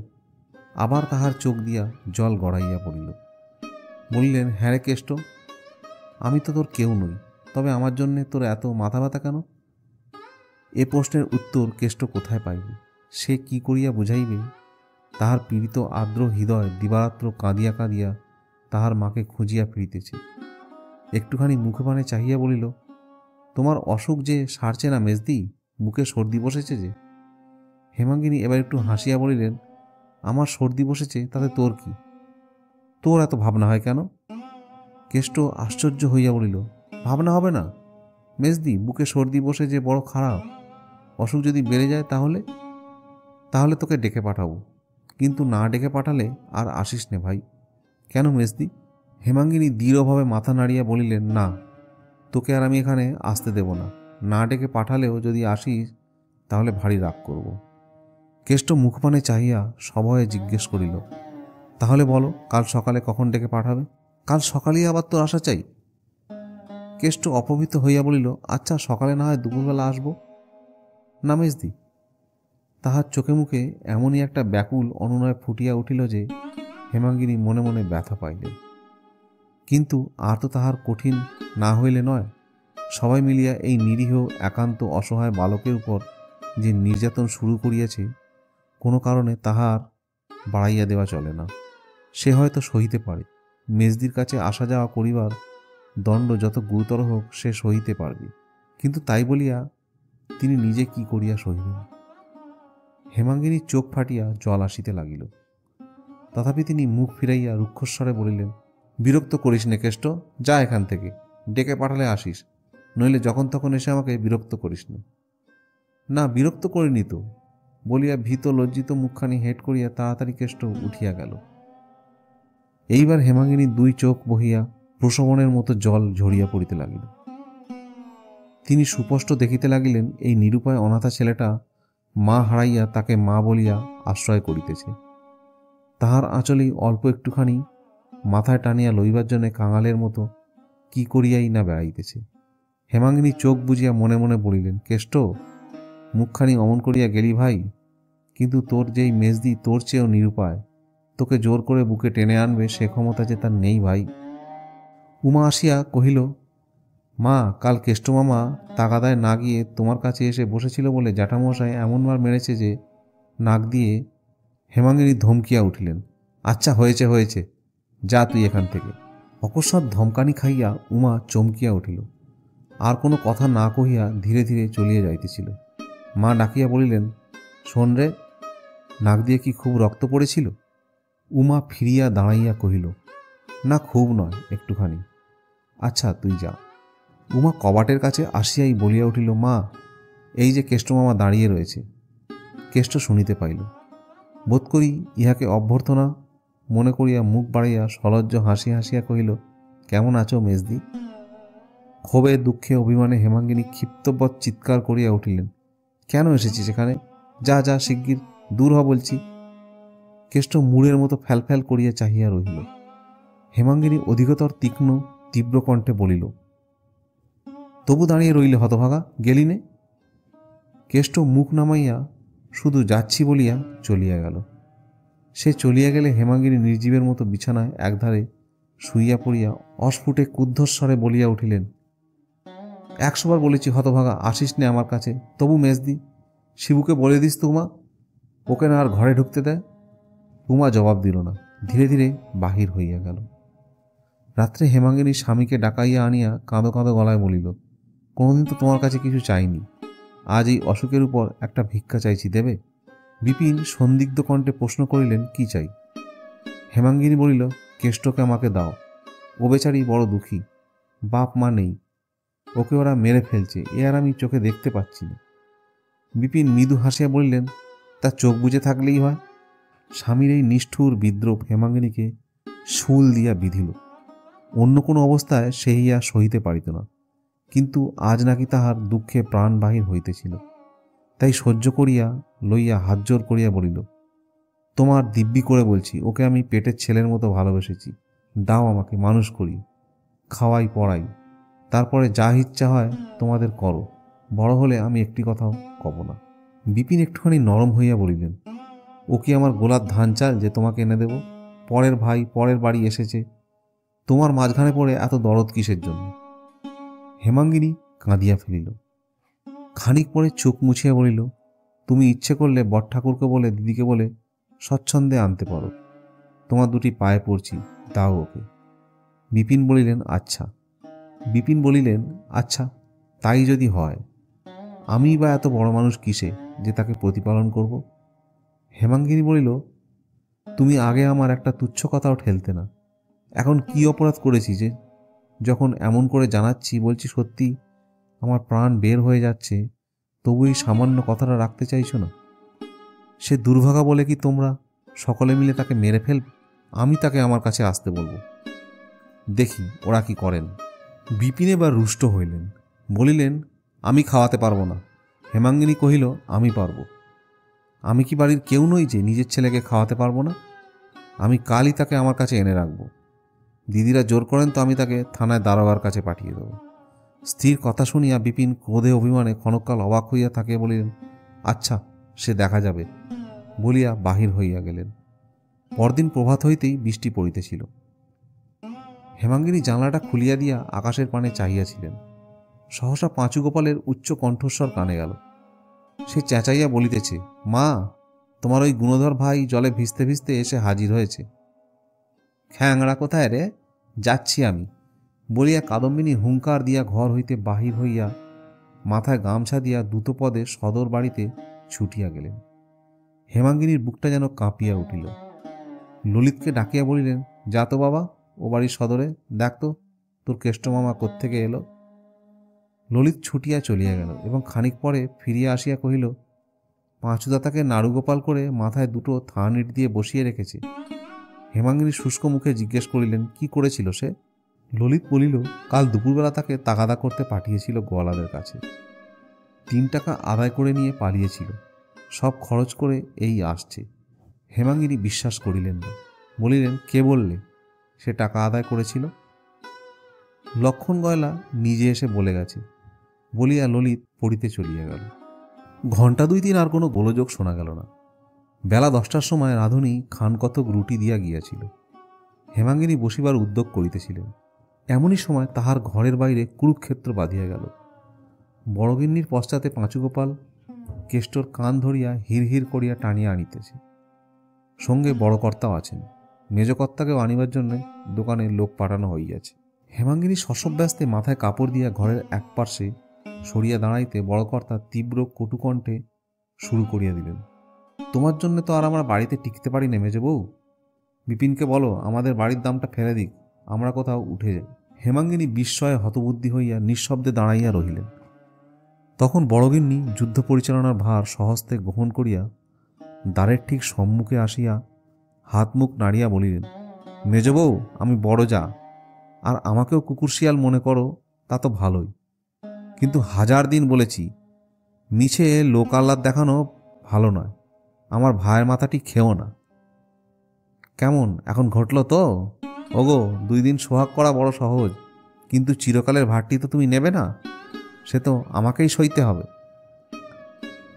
আবার তাহার চোখ দিয়া জল গড়াইয়া পড়িল। বলিলেন, হ্যাঁ রে কেষ্ট, আমি তো তোর কেউ নই, তবে আমার জন্যে তোর এত মাথা ব্যথা কেন? এ প্রশ্নের উত্তর কেষ্ট কোথায় পাইবে? সে কি করিয়া বুঝাইবে? তাহার পীড়িত আর্দ্র হৃদয় দিবারাত্র কাঁদিয়া কাঁদিয়া তাহার মাকে খুঁজিয়া ফিরিতেছে। একটুখানি মুখে পানে চাহিয়া বলিল, তোমার অসুখ যে সারছে না মেজদি, বুকে সর্দি বসেছে যে। হেমাঙ্গিনী এবার একটু হাসিয়া বলিলেন, আমার সর্দি বসেছে তাতে তোর কি? তোর এত ভাবনা হয় কেন? কেষ্ট আশ্চর্য হইয়া বলিল, ভাবনা হবে না মেজদি, বুকে সর্দি বসে যে বড় খারাপ। অসুখ যদি বেড়ে যায় তাহলে তোকে ডেকে পাঠাবো, কিন্তু না ডেকে পাঠালে আর আসিস নে ভাই। কেন মেজদি? হেমাঙ্গিনী দৃঢ়ভাবে মাথা নাড়িয়া বলিলেন, না, তোকে আর আমি এখানে আসতে দেব না। না ডেকে পাঠালেও যদি আসিস তাহলে ভারী রাগ করব। কেষ্ট মুখপানে চাহিয়া সভয়ে জিজ্ঞেস করিল, তাহলে বলো কাল সকালে কখন ডেকে পাঠাবে? কাল সকালেই আবার তোর আসা চাই? কেষ্ট অপবিত হইয়া বলিল, আচ্ছা সকালে না হয় দুপুরবেলা আসবো। না মেজদি। তাহার চোখে মুখে এমনই একটা ব্যাকুল অনুনয় ফুটিয়া উঠিল যে হেমাঙ্গিনী মনে মনে ব্যথা পাইলেন। কিন্তু আর তো তাহার কঠিন না হইলে নয়। সবাই মিলিয়া এই নিরীহ একান্ত অসহায় বালকের উপর যে নির্যাতন শুরু করিয়াছে, কোনো কারণে তাহার বাড়াইয়া দেওয়া চলে না। সে হয়তো সহিতে পারে, মেজদির কাছে আসা যাওয়া করিবার দণ্ড যত গুরুতর হোক সে সহিতে পারবে, কিন্তু তাই বলিয়া তিনি নিজে কি করিয়া সহিবেন? হেমাঙ্গিনীর চোখ ফাটিয়া জল আসিতে লাগিল। তথাপি তিনি মুখ ফিরাইয়া রুক্ষস্বরে বলিলেন, বিরক্ত করিস নে কেষ্ট, যা এখান থেকে। ডেকে পাঠালে আসিস, নইলে যখন তখন এসে আমাকে বিরক্ত করিস না। না, বিরক্ত করিনি তো, বলিয়া ভীত লজ্জিত মুখখানি হেঁট করিয়া তাড়াতাড়ি কেষ্ট উঠিয়া গেল। এইবার হেমাঙ্গিনীর দুই চোখ বহিয়া প্রসবনের মতো জল ঝরিয়া পড়িতে লাগিল। তিনি সুস্পষ্ট দেখিতে লাগিলেন এই নিরুপায় অনাথা ছেলেটা মা হারাইয়া তাকে মা বলিয়া আশ্রয় করিতেছে। তাহার আঁচলেই অল্প একটুখানি মাথায় টানিয়া লইবার জন্য কাঙালের মতো কি করিয়াই না বেড়াইতেছে। হেমাঙ্গিনী চোখ বুঝিয়া মনে মনে বলিলেন, কেষ্ট, মুখখানি অমন করিয়া গেলি ভাই, কিন্তু তোর যেই মেজদি তোর চেয়েও নিরুপায়, তোকে জোর করে বুকে টেনে আনবে সে ক্ষমতা যে তার নেই ভাই। উমা আসিয়া কহিল, মা, কাল কেষ্ট মামা তাগাদায় না গিয়ে তোমার কাছে এসে বসেছিল বলে জ্যাঠামশাই এমনবার মেরেছে যে নাক দিয়ে। হেমাঙ্গিনী ধমকিয়া উঠিলেন, আচ্ছা হয়েছে হয়েছে, যা তুই এখান থেকে। অকস্মাৎ ধমকানি খাইয়া উমা চমকিয়া উঠিল, আর কোনো কথা না কহিয়া ধীরে ধীরে চলিয়া যাইতেছিল। মা ডাকিয়া বলিলেন, শোন রে, নাক দিয়ে কি খুব রক্ত পড়েছিল? উমা ফিরিয়া দাঁড়াইয়া কহিল, না খুব নয়, একটুখানি। আচ্ছা তুই যা। উমা কবাটের কাছে আসিয়াই বলিয়া উঠিল, মা, এই যে কেষ্টমামা দাঁড়িয়ে রয়েছে। কেষ্ট শুনিতে পাইল। বোধ করি ইহাকে অভ্যর্থনা মনে করিয়া মুখ বাড়াইয়া সলজ্জ হাসি হাসিয়া কহিল, কেমন আছো মেজদি? ক্ষোভে দুঃখে অভিমানে হেমাঙ্গিনী ক্ষিপ্তবৎ চিৎকার করিয়া উঠিলেন, কেন এসেছিস এখানে? যা যা, শিগগির দূর হ বলছি। কেষ্ট মুড়ের মতো ফ্যালফ্যাল করিয়া চাহিয়া রহিল। হেমাঙ্গিনী অধিকতর তীক্ষ্ণ তীব্র কণ্ঠে বলিল, তবু দাঁড়িয়ে রইলে হতভাগা, গেলি নে? কেষ্ট মুখ নামাইয়া শুধু যাচ্ছি বলিয়া চলিয়া গেল। সে চলিয়া গেলে হেমাঙ্গিনী নির্জীবের মতো বিছানায় একধারে শুইয়া পড়িয়া অস্ফুটে ক্রুদ্ধস্বরে বলিয়া উঠিলেন, 100 বার বলেছি হতভাগা, আসিস নে আমার কাছে, তবু মেজদি, শিবুকে বলে দিস তো উমা, ওকে না আর ঘরে ঢুকতে দেয়। উমা জবাব দিল না, ধীরে ধীরে বাহির হইয়া গেল। রাত্রে হেমাঙ্গিনী স্বামীকে ডাকাইয়া আনিয়া কাঁদো কাঁদো গলায় বলিল, কোনোদিন তো তোমার কাছে কিছু চাইনি, আজ এই অসুখের উপর একটা ভিক্ষা চাইছি, দেবে? বিপিন সন্দিগ্ধ কণ্ঠে প্রশ্ন করিলেন, কি চাই? হেমাঙ্গিনী বলিল, কেষ্টকে আমাকে দাও, ও বেচারি বড় দুঃখী, বাপ মা নেই, ওকে ওরা মেরে ফেলছে, এ আর আমি চোখে দেখতে পাচ্ছি না। বিপিন মৃদু হাসিয়া বললেন, তা চোখ বুজে থাকলেই হয়। স্বামীর এই নিষ্ঠুর বিদ্রোহ হেমাঙ্গিনীকে শুল দিয়া বিধিল। অন্য কোনো অবস্থায় সে ইয়া সহিতে পারিত না, কিন্তু আজ নাকি তাহার দুঃখে প্রাণ বাহির হইতেছিল। তাই সহ্য করিয়া লইয়া হাত জোর করিয়া বলিল, তোমার দিব্যি করে বলছি, ওকে আমি পেটের ছেলের মতো ভালোবেসেছি, দাও আমাকে, মানুষ করি, খাওয়াই পড়াই, তারপরে যা ইচ্ছা হয় তোমাদের করো, বড় হলে আমি একটি কথাও কব না। বিপিন একটুখানি নরম হইয়া বলিলেন, ও কি আমার গোলার ধান চাল যে তোমাকে এনে দেব? পরের ভাই পরের বাড়ি এসেছে, তোমার মাঝখানে পড়ে এত দরদ কিসের জন্য? হেমাঙ্গিনী কাঁদিয়া ফেলিল। খানিক পরে চোখ মুছিয়া বলিল, তুমি ইচ্ছে করলে বট ঠাকুরকে বলে দিদিকে বলে স্বচ্ছন্দে আনতে পারো, তোমার দুটি পায়ে পড়ছি, দাও ওকে। বিপিন বলিলেন, আচ্ছা তাই যদি হয়, আমি বা এত বড় মানুষ কিসে যে তাকে প্রতিপালন করব? হেমাঙ্গিনী বলিল, তুমি আগে আমার একটা তুচ্ছ কথাও ঠেলতে না, এখন কি অপরাধ করেছি যে যখন এমন করে জানাচ্ছি, বলছি সত্যি আমার প্রাণ বের হয়ে যাচ্ছে, তবু এই সামান্য কথাটা রাখতে চাইছো না? সে দুর্ভাগা বলে কি তোমরা সকলে মিলে তাকে মেরে ফেলবে? আমি তাকে আমার কাছে আসতে বলবো, দেখি ওরা কি করেন। বিপিন এবার রুষ্ট হইলেন, বলিলেন, আমি খাওয়াতে পারবো না। হেমাঙ্গিনী কহিল, আমি পারবো। আমি কি বাড়ির কেউ নই যে নিজের ছেলেকে খাওয়াতে পারবো না? আমি কালই তাকে আমার কাছে এনে রাখবো। দিদিরা জোর করেন তো আমি তাকে থানায় দারোগার কাছে পাঠিয়ে দেব। স্ত্রীর কথা শুনিয়া বিপিন ক্রোধে অভিমানে ক্ষণকাল অবাক হইয়া থাকিয়া বলিলেন, আচ্ছা সে দেখা যাবে, বলিয়া বাহির হইয়া গেলেন। পরদিন প্রভাত হইতেই বৃষ্টি পড়িতেছিল। হেমাঙ্গিনী জানলাটা খুলিয়া দিয়া আকাশের পানে চাহিয়াছিলেন। সহসা পাঁচু গোপালের উচ্চ কণ্ঠস্বর কানে গেল। সে চেঁচাইয়া বলিতেছে, মা, তোমার ওই গুণধর ভাই জলে ভিজতে ভিজতে এসে হাজির হয়েছে। খ্যাংড়া কোথায় রে? যাচ্ছি আমি, বলিয়া কাদম্বিনী হুঙ্কার দিয়া ঘর হইতে বাহির হইয়া মাথায় গামছা দিয়া দ্রুতপদে সদর বাড়িতে ছুটিয়া গেলেন। হেমাঙ্গিনীর বুকটা যেন কাঁপিয়া উঠিল। ললিতকে ডাকিয়া বলিলেন, যা তো বাবা, ও বাড়ির সদরে দেখ তো তোর কেষ্টমামা কোত্থেকে এলো। ললিত ছুটিয়া চলিয়া গেল এবং খানিক পরে ফিরিয়া আসিয়া কহিল, পাঁচুদাতাকে নাড়ুগোপাল করে মাথায় দুটো থান ইট দিয়ে বসিয়ে রেখেছে। হেমাঙ্গিনী শুষ্ক মুখে জিজ্ঞেস করিলেন, কি করেছিল সে? ললিত বলিল, কাল দুপুরবেলা তাকে তাগাদা করতে পাঠিয়েছিল গোয়ালাদের কাছে, 3 টাকা আদায় করে নিয়ে পালিয়েছিল, সব খরচ করে এই আসছে। হেমাঙ্গিনী বিশ্বাস করিলেন না, বলিলেন, কে বললে সে টাকা আদায় করেছিল? লক্ষণ গয়লা নিজে এসে বলে গেছে, বলিয়া ললিত পড়িতে চলিয়া গেল। ঘণ্টা 2-3 আর কোনো গোলযোগ শোনা গেল না। বেলা 10টার সময় রাঁধুনি খান কতক রুটি দিয়া গিয়াছিল। হেমাঙ্গিনী বসিবার উদ্যোগ করিতেছিলেন, এমনই সময় তাহার ঘরের বাইরে কুরুক্ষেত্র বাঁধিয়া গেল। বড়গিন্নির পশ্চাতে পাঁচুগোপাল কেষ্টর কান ধরিয়া হির করিয়া টানিয়া আনিতেছে। সঙ্গে বড় কর্তাও আছেন, মেজকর্তাকেও আনিবার জন্য দোকানে লোক পাঠানো হইয়াছে। হেমাঙ্গিনী শশব্যস্তে মাথায় কাপড় দিয়া ঘরের এক পার্শ্বে সরিয়া দাঁড়াইতে বড় কর্তা তীব্র কটুকণ্ঠে শুরু করিয়া দিলেন, তোমার জন্য তো আর আমরা বাড়িতে টিকতে পারি না মেজো বউ, বিপিনকে বলো আমাদের বাড়ির দামটা ফেলে দিক, আমরা কোথাও উঠে যাই। হেমাঙ্গিনী বিস্ময়ে হতবুদ্ধি হইয়া নিঃশব্দে দাঁড়াইয়া রহিলেন। তখন বড়গিন্নি যুদ্ধ পরিচালনার ভার স্বহস্তে গ্রহণ করিয়া দ্বারের ঠিক সম্মুখে আসিয়া হাত মুখ নাড়িয়া বলিলেন, মেজো বউ, আমি বড় যা, আর আমাকেও কুকুর শিয়াল মনে করো তা তো ভালোই, কিন্তু 1000 দিন বলেছি, মিছে লোক আহ্লাদ দেখানো ভালো নয়, আমার ভাইয়ের মাথাটি খেও না। কেমন এখন ঘটল তো? ওগো, 2 দিন সোহাগ করা বড় সহজ, কিন্তু চিরকালের ভারটি তো তুমি নেবে না, সে তো আমাকেই সইতে হবে।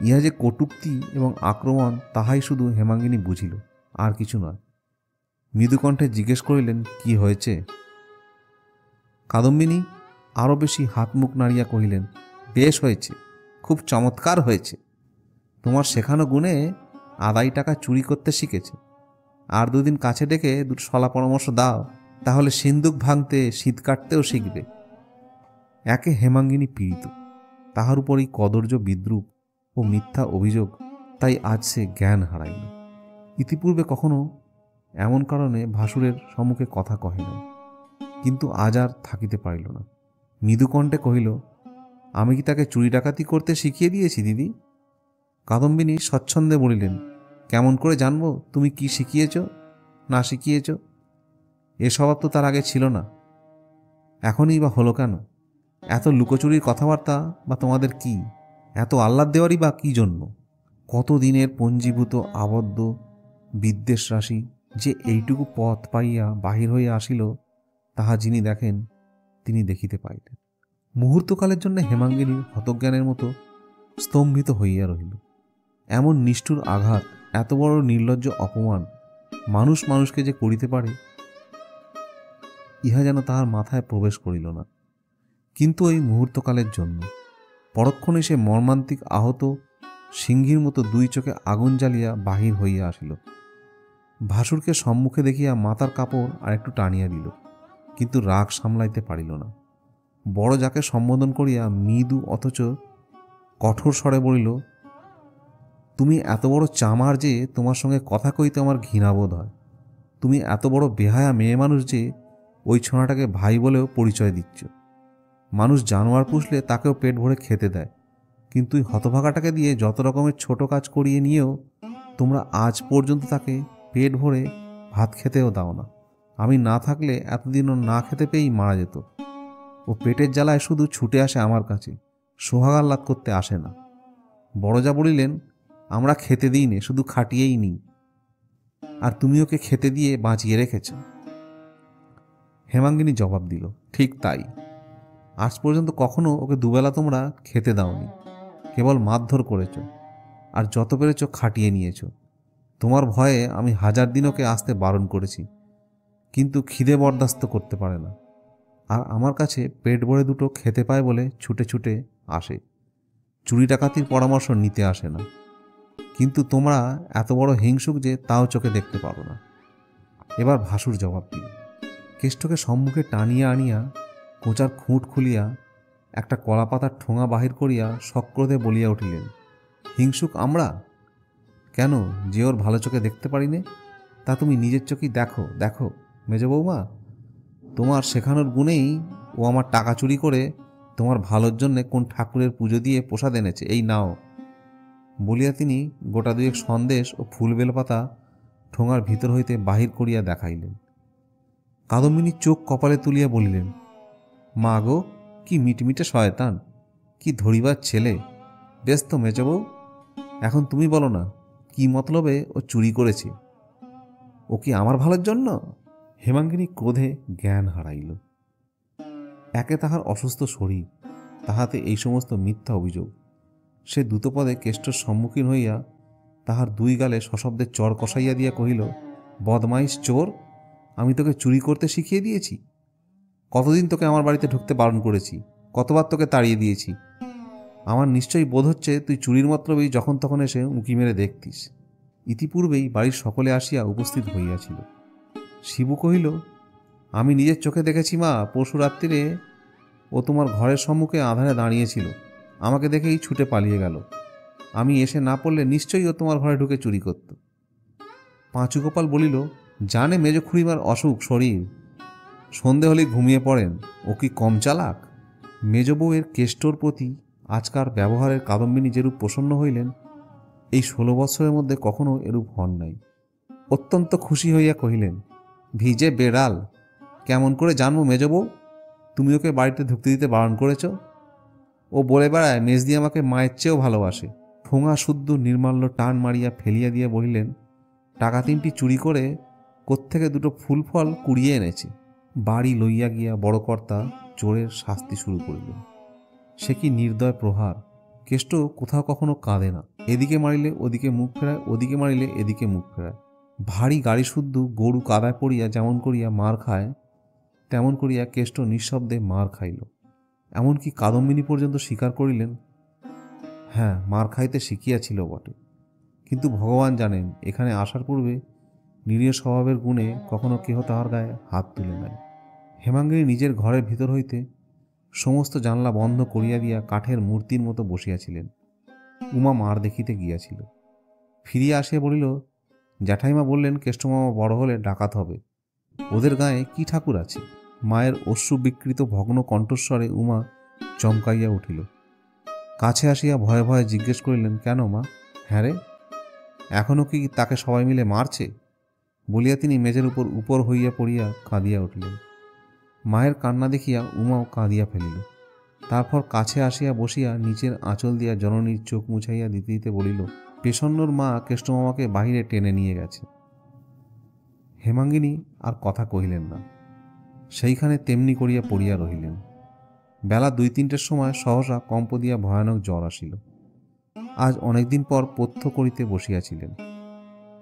ইহা যে কটূক্তি এবং আক্রমণ তাহাই শুধু হেমাঙ্গিনী বুঝিল, আর কিছু নয়। মৃদুকণ্ঠে জিজ্ঞেস করিলেন, কি হয়েছে? কাদম্বিনী আরও বেশি হাত মুখ নাড়িয়া কহিলেন, বেশ হয়েছে, খুব চমৎকার হয়েছে, তোমার শেখানো গুণে আদায় টাকা চুরি করতে শিখেছে। আর 2 দিন কাছে ডেকে দুটো সলা পরামর্শ দাও, তাহলে সিন্দুক ভাঙতে শীত কাটতেও শিখবে। একে হেমাঙ্গিনী পীড়িত, তাহার উপরই কদর্য বিদ্রুপ ও মিথ্যা অভিযোগ, তাই আজ সে জ্ঞান হারাইল। ইতিপূর্বে কখনো এমন কারণে ভাসুরের সম্মুখে কথা কহে নাই। কিন্তু আজ আর থাকিতে পারিল না। মৃদুকণ্ঠে কহিল, আমি কি তাকে চুরি ডাকাতি করতে শিখিয়ে দিয়েছি দিদি? কাদম্বিনী স্বচ্ছন্দে বলিলেন, কেমন করে জানবো তুমি কি শিখিয়েছ না শিখিয়েছ? এ স্বভাব তো তার আগে ছিল না, এখনই বা হলো কেন? এত লুকোচুরির কথাবার্তা বা তোমাদের কি? এত আহ্লাদ দেওয়ারই বা কি জন্য? কতদিনের পঞ্জীভূত আবদ্ধ বিদ্বেষ রাশি যে এইটুকু পথ পাইয়া বাহির হইয়া আসিল, তাহা যিনি দেখেন তিনি দেখিতে পাইলেন। মুহূর্তকালের জন্য হেমাঙ্গিনী হতজ্ঞানের মতো স্তম্ভিত হইয়া রহিল। এমন নিষ্ঠুর আঘাত, এত বড় নির্লজ্জ অপমান মানুষ মানুষকে যে করিতে পারে, ইহা যেন তাহার মাথায় প্রবেশ করিল না। কিন্তু এই মুহূর্তকালের জন্য পরক্ষণে সে মর্মান্তিক আহত সিংহীর মতো দুই চোখে আগুন জ্বালিয়া বাহির হইয়া আসিল। ভাসুরকে সম্মুখে দেখিয়া মাথার কাপড় আর একটু টানিয়া দিল, কিন্তু রাগ সামলাইতে পারিল না। বড় যাকে সম্বোধন করিয়া মৃদু অথচ কঠোর স্বরে বলিল, তুমি এত বড় চামার যে তোমার সঙ্গে কথা কইতে আমার ঘৃণাবোধ হয়। তুমি এত বড় বেহায়া মেয়ে মানুষ যে ওই ছোনাটাকে ভাই বলেও পরিচয় দিচ্ছ। মানুষ জানোয়ার পুষলে তাকেও পেট ভরে খেতে দেয়, কিন্তু ওই হতভাগাটাকে দিয়ে যত রকমের ছোট কাজ করিয়ে নিয়েও তোমরা আজ পর্যন্ত তাকে পেট ভরে ভাত খেতেও দাও না। আমি না থাকলে এতদিনও না খেতে পেয়েই মারা যেত। ও পেটের জ্বালায় শুধু ছুটে আসে আমার কাছে, সোহাগাল্লাদ করতে আসে না। বড়জা বলিলেন, আমরা খেতে দিই নে, শুধু খাটিয়েই নিই, আর তুমি ওকে খেতে দিয়ে বাঁচিয়ে রেখেছ। হেমাঙ্গিনী জবাব দিল, ঠিক তাই। আজ পর্যন্ত কখনো ওকে দুবেলা তোমরা খেতে দাওনি, কেবল মারধর করেছ, আর যত পেরেছ খাটিয়ে নিয়েছ। তোমার ভয়ে আমি 1000 দিন ওকে আসতে বারণ করেছি, কিন্তু খিদে বরদাস্ত করতে পারে না, আর আমার কাছে পেট ভরে দুটো খেতে পায় বলে ছুটে ছুটে আসে, চুরি ডাকাতির পরামর্শ নিতে আসে না। কিন্তু তোমরা এত বড় হিংসুক যে তাও চোখে দেখতে পারো না। এবার ভাসুর জবাব দিল। কেষ্টকে সম্মুখে টানিয়া আনিয়া কোঁচার খুঁট খুলিয়া একটা কলাপাতার ঠোঙা বাহির করিয়া সক্রোধে বলিয়া উঠিলেন, হিংসুক আমরা? কেন, যে ওর ভালো চোখে দেখতে পারি নে? তা তুমি নিজের চোখেই দেখো। দেখো মেজ বৌমা, তোমার শেখানোর গুণেই ও আমার টাকা চুরি করে তোমার ভালোর জন্যে কোন ঠাকুরের পুজো দিয়ে প্রসাদ এনেছে, এই নাও। বলিয়া তিনি গোটা দুয়েক সন্দেশ ও ফুল বেলপাতা ঠোঙার ভিতর হইতে বাহির করিয়া দেখাইলেন। কাদম্বিনী চোখ কপালে তুলিয়া বলিলেন, মা গো, কি মিটমিটে শয়তান, কি ধরিবার ছেলে! বেশ তো মেজবউ, এখন তুমি বলো না কি মতলবে ও চুরি করেছে? ও কি আমার ভালোর জন্য? হেমাঙ্গিনী ক্রোধে জ্ঞান হারাইল। একে তাহার অসুস্থ শরীর, তাহাতে এই সমস্ত মিথ্যা অভিযোগ। সে দ্রুতপদে কেষ্টর সম্মুখীন হইয়া তাহার দুই গালে সশব্দে চর কষাইয়া দিয়া কহিল, বদমাইশ চোর, আমি তোকে চুরি করতে শিখিয়ে দিয়েছি? কতদিন তোকে আমার বাড়িতে ঢুকতে বারণ করেছি, কতবার তোকে তাড়িয়ে দিয়েছি। আমার নিশ্চয়ই বোধ হচ্ছে তুই চুরির মতলবেই যখন তখন এসে উঁকি মেরে দেখতিস। ইতিপূর্বেই বাড়ির সকলে আসিয়া উপস্থিত হইয়াছিল। শিবু কহিল, আমি নিজের চোখে দেখেছি মা, পরশু রাত্রিরে ও তোমার ঘরের সম্মুখে আঁধারে দাঁড়িয়েছিল, আমাকে দেখেই ছুটে পালিয়ে গেল। আমি এসে না পড়লে নিশ্চয়ই ও তোমার ঘরে ঢুকে চুরি করত। পাঁচুগোপাল বলিল, জানে মেজ খুড়িমার অসুখ শরীর, সন্ধে হলেই ঘুমিয়ে পড়েন, ও কি কম চালাক? মেজ বউয়ের কেষ্টর প্রতি আজকার ব্যবহারের কাদম্বিনী যেরূপ প্রসন্ন হইলেন, এই 16 বৎসরের মধ্যে কখনো এরূপ হন নাই। অত্যন্ত খুশি হইয়া কহিলেন, ভিজে বেড়াল, কেমন করে জানবো মেজ বউ তুমি ওকে বাড়িতে ঢুকতে দিতে বারণ করেছ? ও বলে বেড়ায় মেজদি আমাকে মায়ের চেয়েও ভালোবাসে। ঠোঙা শুদ্ধ নির্মাল্য টান মারিয়া ফেলিয়া দিয়া বলিলেন, টাকা 3টি চুরি করে কোত্থেকে দুটো ফুল ফল কুড়িয়ে এনেছে। বাড়ি লইয়া গিয়া বড় কর্তা চোরের শাস্তি শুরু করিলেন। সে কি নির্দয় প্রহার! কেষ্ট কোথাও কখনো কাঁদে না, এদিকে মারিলে ওদিকে মুখ ফেরায়, ওদিকে মারিলে এদিকে মুখ ফেরায়। ভারী গাড়ি শুদ্ধ গরু কাদায় পড়িয়া যেমন করিয়া মার খায়, তেমন করিয়া কেষ্ট নিঃশব্দে মার খাইল। এমনকি কাদম্বিনী পর্যন্ত স্বীকার করিলেন, হ্যাঁ, মার খাইতে শিখিয়াছিল বটে, কিন্তু ভগবান জানেন এখানে আসার পূর্বে নিরীহ স্বভাবের গুণে কখনো কেহ তাহার গায়ে হাত তুলে নাই। হেমাঙ্গিনী নিজের ঘরের ভিতর হইতে সমস্ত জানলা বন্ধ করিয়া দিয়া কাঠের মূর্তির মতো বসিয়াছিলেন। উমা মার দেখিতে গিয়াছিল। ফিরিয়া আসিয়া বলিল, জ্যাঠাইমা বললেন কেষ্টমামা বড় হলে ডাকাত হবে, ওদের গায়ে কি ঠাকুর আছে? মায়ের অশ্রু বিকৃত ভগ্ন কণ্ঠস্বরে উমা চমকাইয়া উঠিল। কাছে আসিয়া ভয়ে ভয়ে জিজ্ঞেস করিলেন, কেন মা? হ্যাঁ রে, এখনও কি তাকে সবাই মিলে মারছে? বলিয়া তিনি মেজের উপর উপর হইয়া পড়িয়া কাঁদিয়া উঠিলেন। মায়ের কান্না দেখিয়া উমাও কাঁদিয়া ফেলিল। তারপর কাছে আসিয়া বসিয়া নিচের আঁচল দিয়া জননীর চোখ মুছাইয়া দিতে দিতে বলিল, পেশন্নর মা কেষ্টমামাকে বাহিরে টেনে নিয়ে গেছে। হেমাঙ্গিনী আর কথা কহিলেন না, সেইখানে তেমনি করিয়া পড়িয়া রহিলেন। বেলা 2-3টের সময় সহসা কম্প দিয়া ভয়ানক জ্বর আসিল। আজ অনেকদিন পর পথ্য করিতে বসিয়াছিলেন।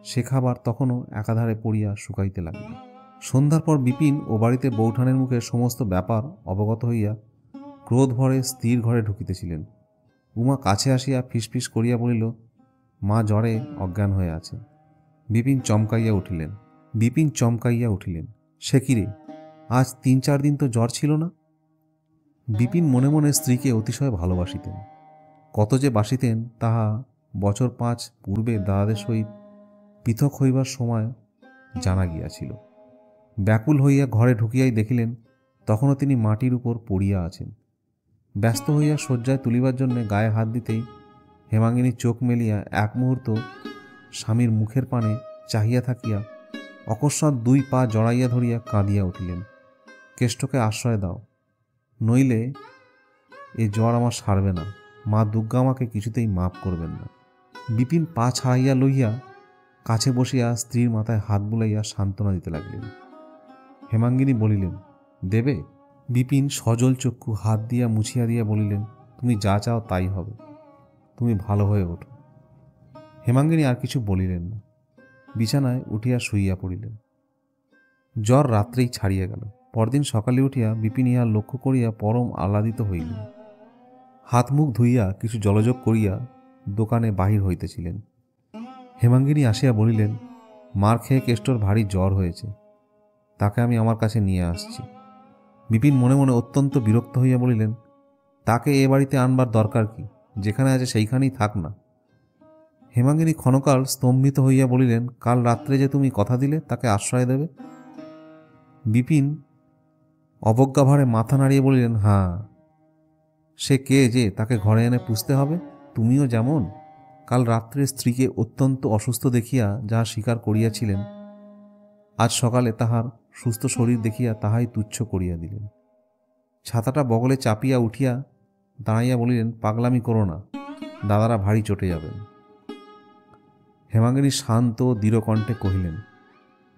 সে খাবার তখনও একাধারে পড়িয়া শুকাইতে লাগিল। সন্ধ্যার পর বিপিন ও বাড়িতে বৌঠানের মুখে সমস্ত ব্যাপার অবগত হইয়া ক্রোধ ভরে স্থির ঘরে ঢুকিতেছিলেন। উমা কাছে আসিয়া ফিসফিস করিয়া বলিল, মা জ্বরে অজ্ঞান হয়ে আছে। বিপিন চমকাইয়া উঠিলেন। সে কি রে, আজ 3-4 দিন তো জ্বর ছিল না? বিপিন মনে মনে স্ত্রীকে অতিশয় ভালোবাসিতেন। কত যে বাসিতেন তাহা বছর 5 পূর্বে দাদাদের সহিত পৃথক হইবার সময় জানা গিয়াছিল। ব্যাকুল হইয়া ঘরে ঢুকিয়াই দেখিলেন তখনও তিনি মাটির উপর পড়িয়া আছেন। ব্যস্ত হইয়া শয্যায় তুলিবার জন্য গায়ে হাত দিতেই হেমাঙ্গিনী চোখ মেলিয়া এক মুহূর্ত স্বামীর মুখের পানে চাহিয়া থাকিয়া অকস্মাৎ 2 পা জড়াইয়া ধরিয়া কাঁদিয়া উঠিলেন। কেষ্টকে আশ্রয় দাও, নইলে এ জ্বর আমার সারবে না। মা দুর্গা আমাকে কিছুতেই মাপ করবেন না। বিপিন পা ছাড়াইয়া লইয়া কাছে বসিয়া স্ত্রীর মাথায় হাত বুলাইয়া সান্ত্বনা দিতে লাগলেন। হেমাঙ্গিনী বলিলেন, দেবে? বিপিন সজল চক্ষু হাত দিয়া মুছিয়া দিয়া বলিলেন, তুমি যা চাও তাই হবে, তুমি ভালো হয়ে ওঠো। হেমাঙ্গিনী আর কিছু বলিলেন না, বিছানায় উঠিয়া শুইয়া পড়িলেন। জ্বর রাত্রেই ছাড়িয়া গেল। পরদিন সকালে উঠিয়া বিপিন ইহার লক্ষ্য করিয়া পরম আহ্লাদিত হইলেন। হাত মুখ ধুইয়া কিছু জলযোগ করিয়া দোকানে বাহির হইতেছিলেন। হেমাঙ্গিনী আসিয়া বলিলেন, মার খেয়ে কেষ্টর ভারী জ্বর হয়েছে, তাকে আমি আমার কাছে নিয়ে আসছি। বিপিন মনে মনে অত্যন্ত বিরক্ত হইয়া বলিলেন, তাকে এ বাড়িতে আনবার দরকার কি? যেখানে আছে সেইখানেই থাক না। হেমাঙ্গিনী ক্ষণকাল স্তম্ভিত হইয়া বলিলেন, কাল রাত্রে যে তুমি কথা দিলে তাকে আশ্রয় দেবে। বিপিন অবজ্ঞাভারে মাথা নাড়িয়ে বলিলেন, হ্যাঁ, সে কে যে তাকে ঘরে এনে পুষতে হবে? তুমিও যেমন কাল রাত্রে স্ত্রীকে অত্যন্ত অসুস্থ দেখিয়া যাহা স্বীকার করিয়াছিলেন, আজ সকালে তাহার সুস্থ শরীর দেখিয়া তাহাই তুচ্ছ করিয়া দিলেন। ছাতাটা বগলে চাপিয়া উঠিয়া দাঁড়াইয়া বলিলেন, পাগলামি করো না, দাদারা ভারী চটে যাবেন। হেমাঙ্গিনী শান্ত দৃঢ় কণ্ঠে কহিলেন,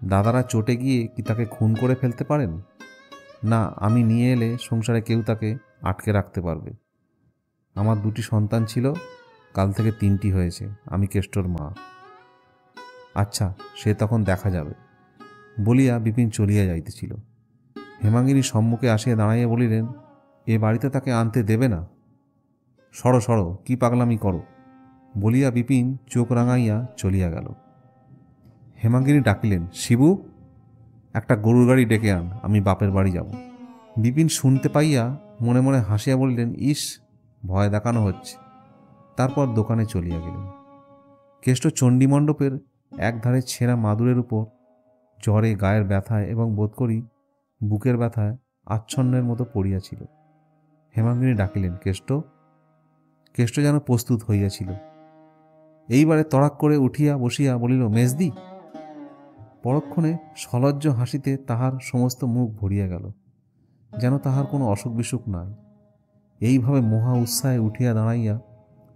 দাদারা চটে গিয়ে কি তাকে খুন করে ফেলতে পারেন? না, আমি নিয়ে এলে সংসারে কেউ তাকে আটকে রাখতে পারবে। আমার 2টি সন্তান ছিল, কাল থেকে 3টি হয়েছে। আমি কেষ্টর মা। আচ্ছা, সে তখন দেখা যাবে। বলিয়া বিপিন চলিয়া যাইতেছিল। হেমাঙ্গিনী সম্মুখে আসিয়া দাঁড়াইয়া বলিলেন, এ বাড়িতে তাকে আনতে দেবে না? সরো সরো, কি পাগলামি করো? বলিয়া বিপিন চোখ রাঙাইয়া চলিয়া গেল। হেমাঙ্গিনী ডাকিলেন, শিবু, একটা গরুর গাড়ি ডেকে আন, আমি বাপের বাড়ি যাব। বিপিন শুনতে পাইয়া মনে মনে হাসিয়া বলিলেন, ইস, ভয় দেখানো হচ্ছে। তারপর দোকানে চলিয়া গেলেন। কেষ্ট চণ্ডীমণ্ডপের একধারে ছেঁড়া মাদুরের উপর জ্বরে গায়ের ব্যথায় এবং বোধ করি বুকের ব্যথায় আচ্ছন্নের মতো পড়িয়াছিল। হেমাঙ্গিনী ডাকিলেন, কেষ্ট। কেষ্ট যেন প্রস্তুত হইয়াছিল। এইবারে তড়াক করে উঠিয়া বসিয়া বলিল, মেজদি। পরক্ষণে সলজ্জ হাসিতে তাহার সমস্ত মুখ ভরিয়া গেল, যেন তাহার কোনো অসুখ বিসুখ নাই। এইভাবে মহা উৎসাহে উঠিয়া দাঁড়াইয়া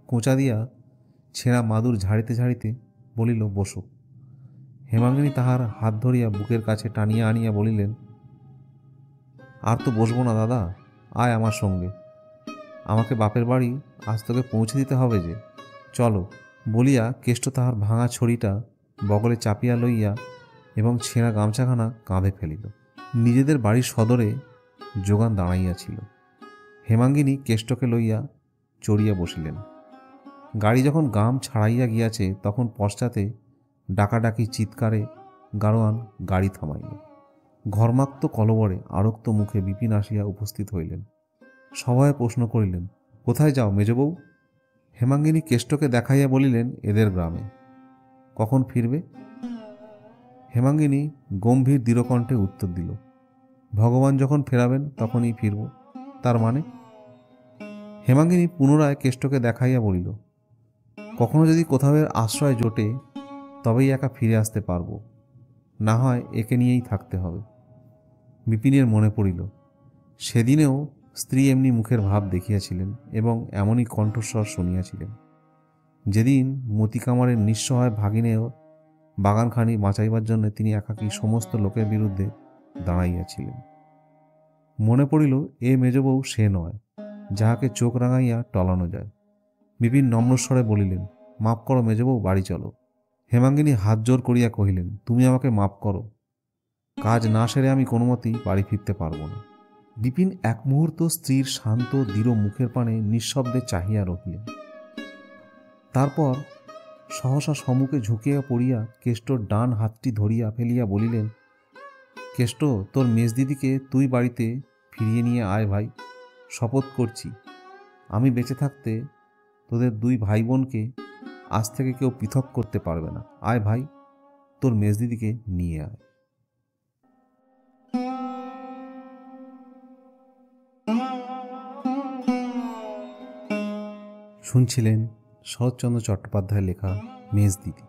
কোঁচা দিয়া ছেঁড়া মাদুর ঝাড়িতে ঝাড়িতে বলিল, বসো। হেমাঙ্গিনী তাহার হাত ধরিয়া বুকের কাছে টানিয়া আনিয়া বলিলেন, আর তো বসবো না দাদা, আয় আমার সঙ্গে। আমাকে বাপের বাড়ি আজ তোকে পৌঁছে দিতে হবে যে, চলো। বলিয়া কেষ্ট তাহার ভাঙা ছড়িটা বগলে চাপিয়া লইয়া এবং ছেঁড়া গামছাখানা কাঁধে ফেলিল। নিজেদের বাড়ির সদরে যোগান দাঁড়াইয়াছিল। হেমাঙ্গিনী কেষ্টকে লইয়া চড়িয়া বসিলেন। গাড়ি যখন গাম ছাড়াইয়া গিয়াছে তখন পশ্চাতে ডাকাডাকি চিৎকারে গাড়োয়ান গাড়ি থামাইল। ঘর্মাক্ত কলবরে আরক্ত মুখে বিপিন আসিয়া উপস্থিত হইলেন। সভয়ে প্রশ্ন করিলেন, কোথায় যাও মেজবউ? হেমাঙ্গিনী কেষ্টকে দেখাইয়া বলিলেন, এদের গ্রামে। কখন ফিরবে? হেমাঙ্গিনী গম্ভীর দৃঢ়কণ্ঠে উত্তর দিল, ভগবান যখন ফেরাবেন তখনই ফিরব। তার মানে? হেমাঙ্গিনী পুনরায় কেষ্টকে দেখাইয়া বলিল, কখনো যদি কোথাও এর আশ্রয় জোটে তবেই একা ফিরে আসতে পারব, না হয় একে নিয়েই থাকতে হবে। বিপিনের মনে পড়িল, সেদিনেও স্ত্রী এমনি মুখের ভাব দেখিয়াছিলেন এবং এমনই কণ্ঠস্বর শুনিয়াছিলেন যেদিন মতিকামারের নিঃসহায় ভাগিনেও বাগানখানি বাঁচাইবার জন্য তিনি একাকী সমস্ত লোকের বিরুদ্ধে দাঁড়াইয়াছিলেন। মনে পড়িল, এ মেজবউ সে নয় যাহাকে চোখ রাঙাইয়া টলানো যায়। বিপিন নম্রস্বরে বলিলেন, মাপ করো মেজবউ, বাড়ি চলো। হেমাঙ্গিনী হাত জোর করিয়া কহিলেন, তুমি আমাকে মাপ করো, কাজ না সেরে আমি কোনো মতেই বাড়ি ফিরতে পারব না। বিপিন এক মুহূর্ত স্ত্রীর শান্ত দৃঢ় মুখের পানে নিঃশব্দে চাহিয়া রহিলেন। তারপর সহসা সম্মুখে ঝুঁকিয়া পড়িয়া কেষ্টর ডান হাতটি ধরিয়া ফেলিয়া বলিলেন, কেষ্ট, তোর মেজদিদিকে তুই বাড়িতে ফিরিয়ে নিয়ে আয় ভাই। শপথ করছি আমি বেঁচে থাকতে তোদের দুই ভাই বোনকে আজ থেকে কেউ পৃথক করতে পারবে না। আয় ভাই, তোর মেজদিদিকে নিয়ে আয়। শুনছিলেন শরৎচন্দ্র চট্টোপাধ্যায়ের লেখা মেজদিদি।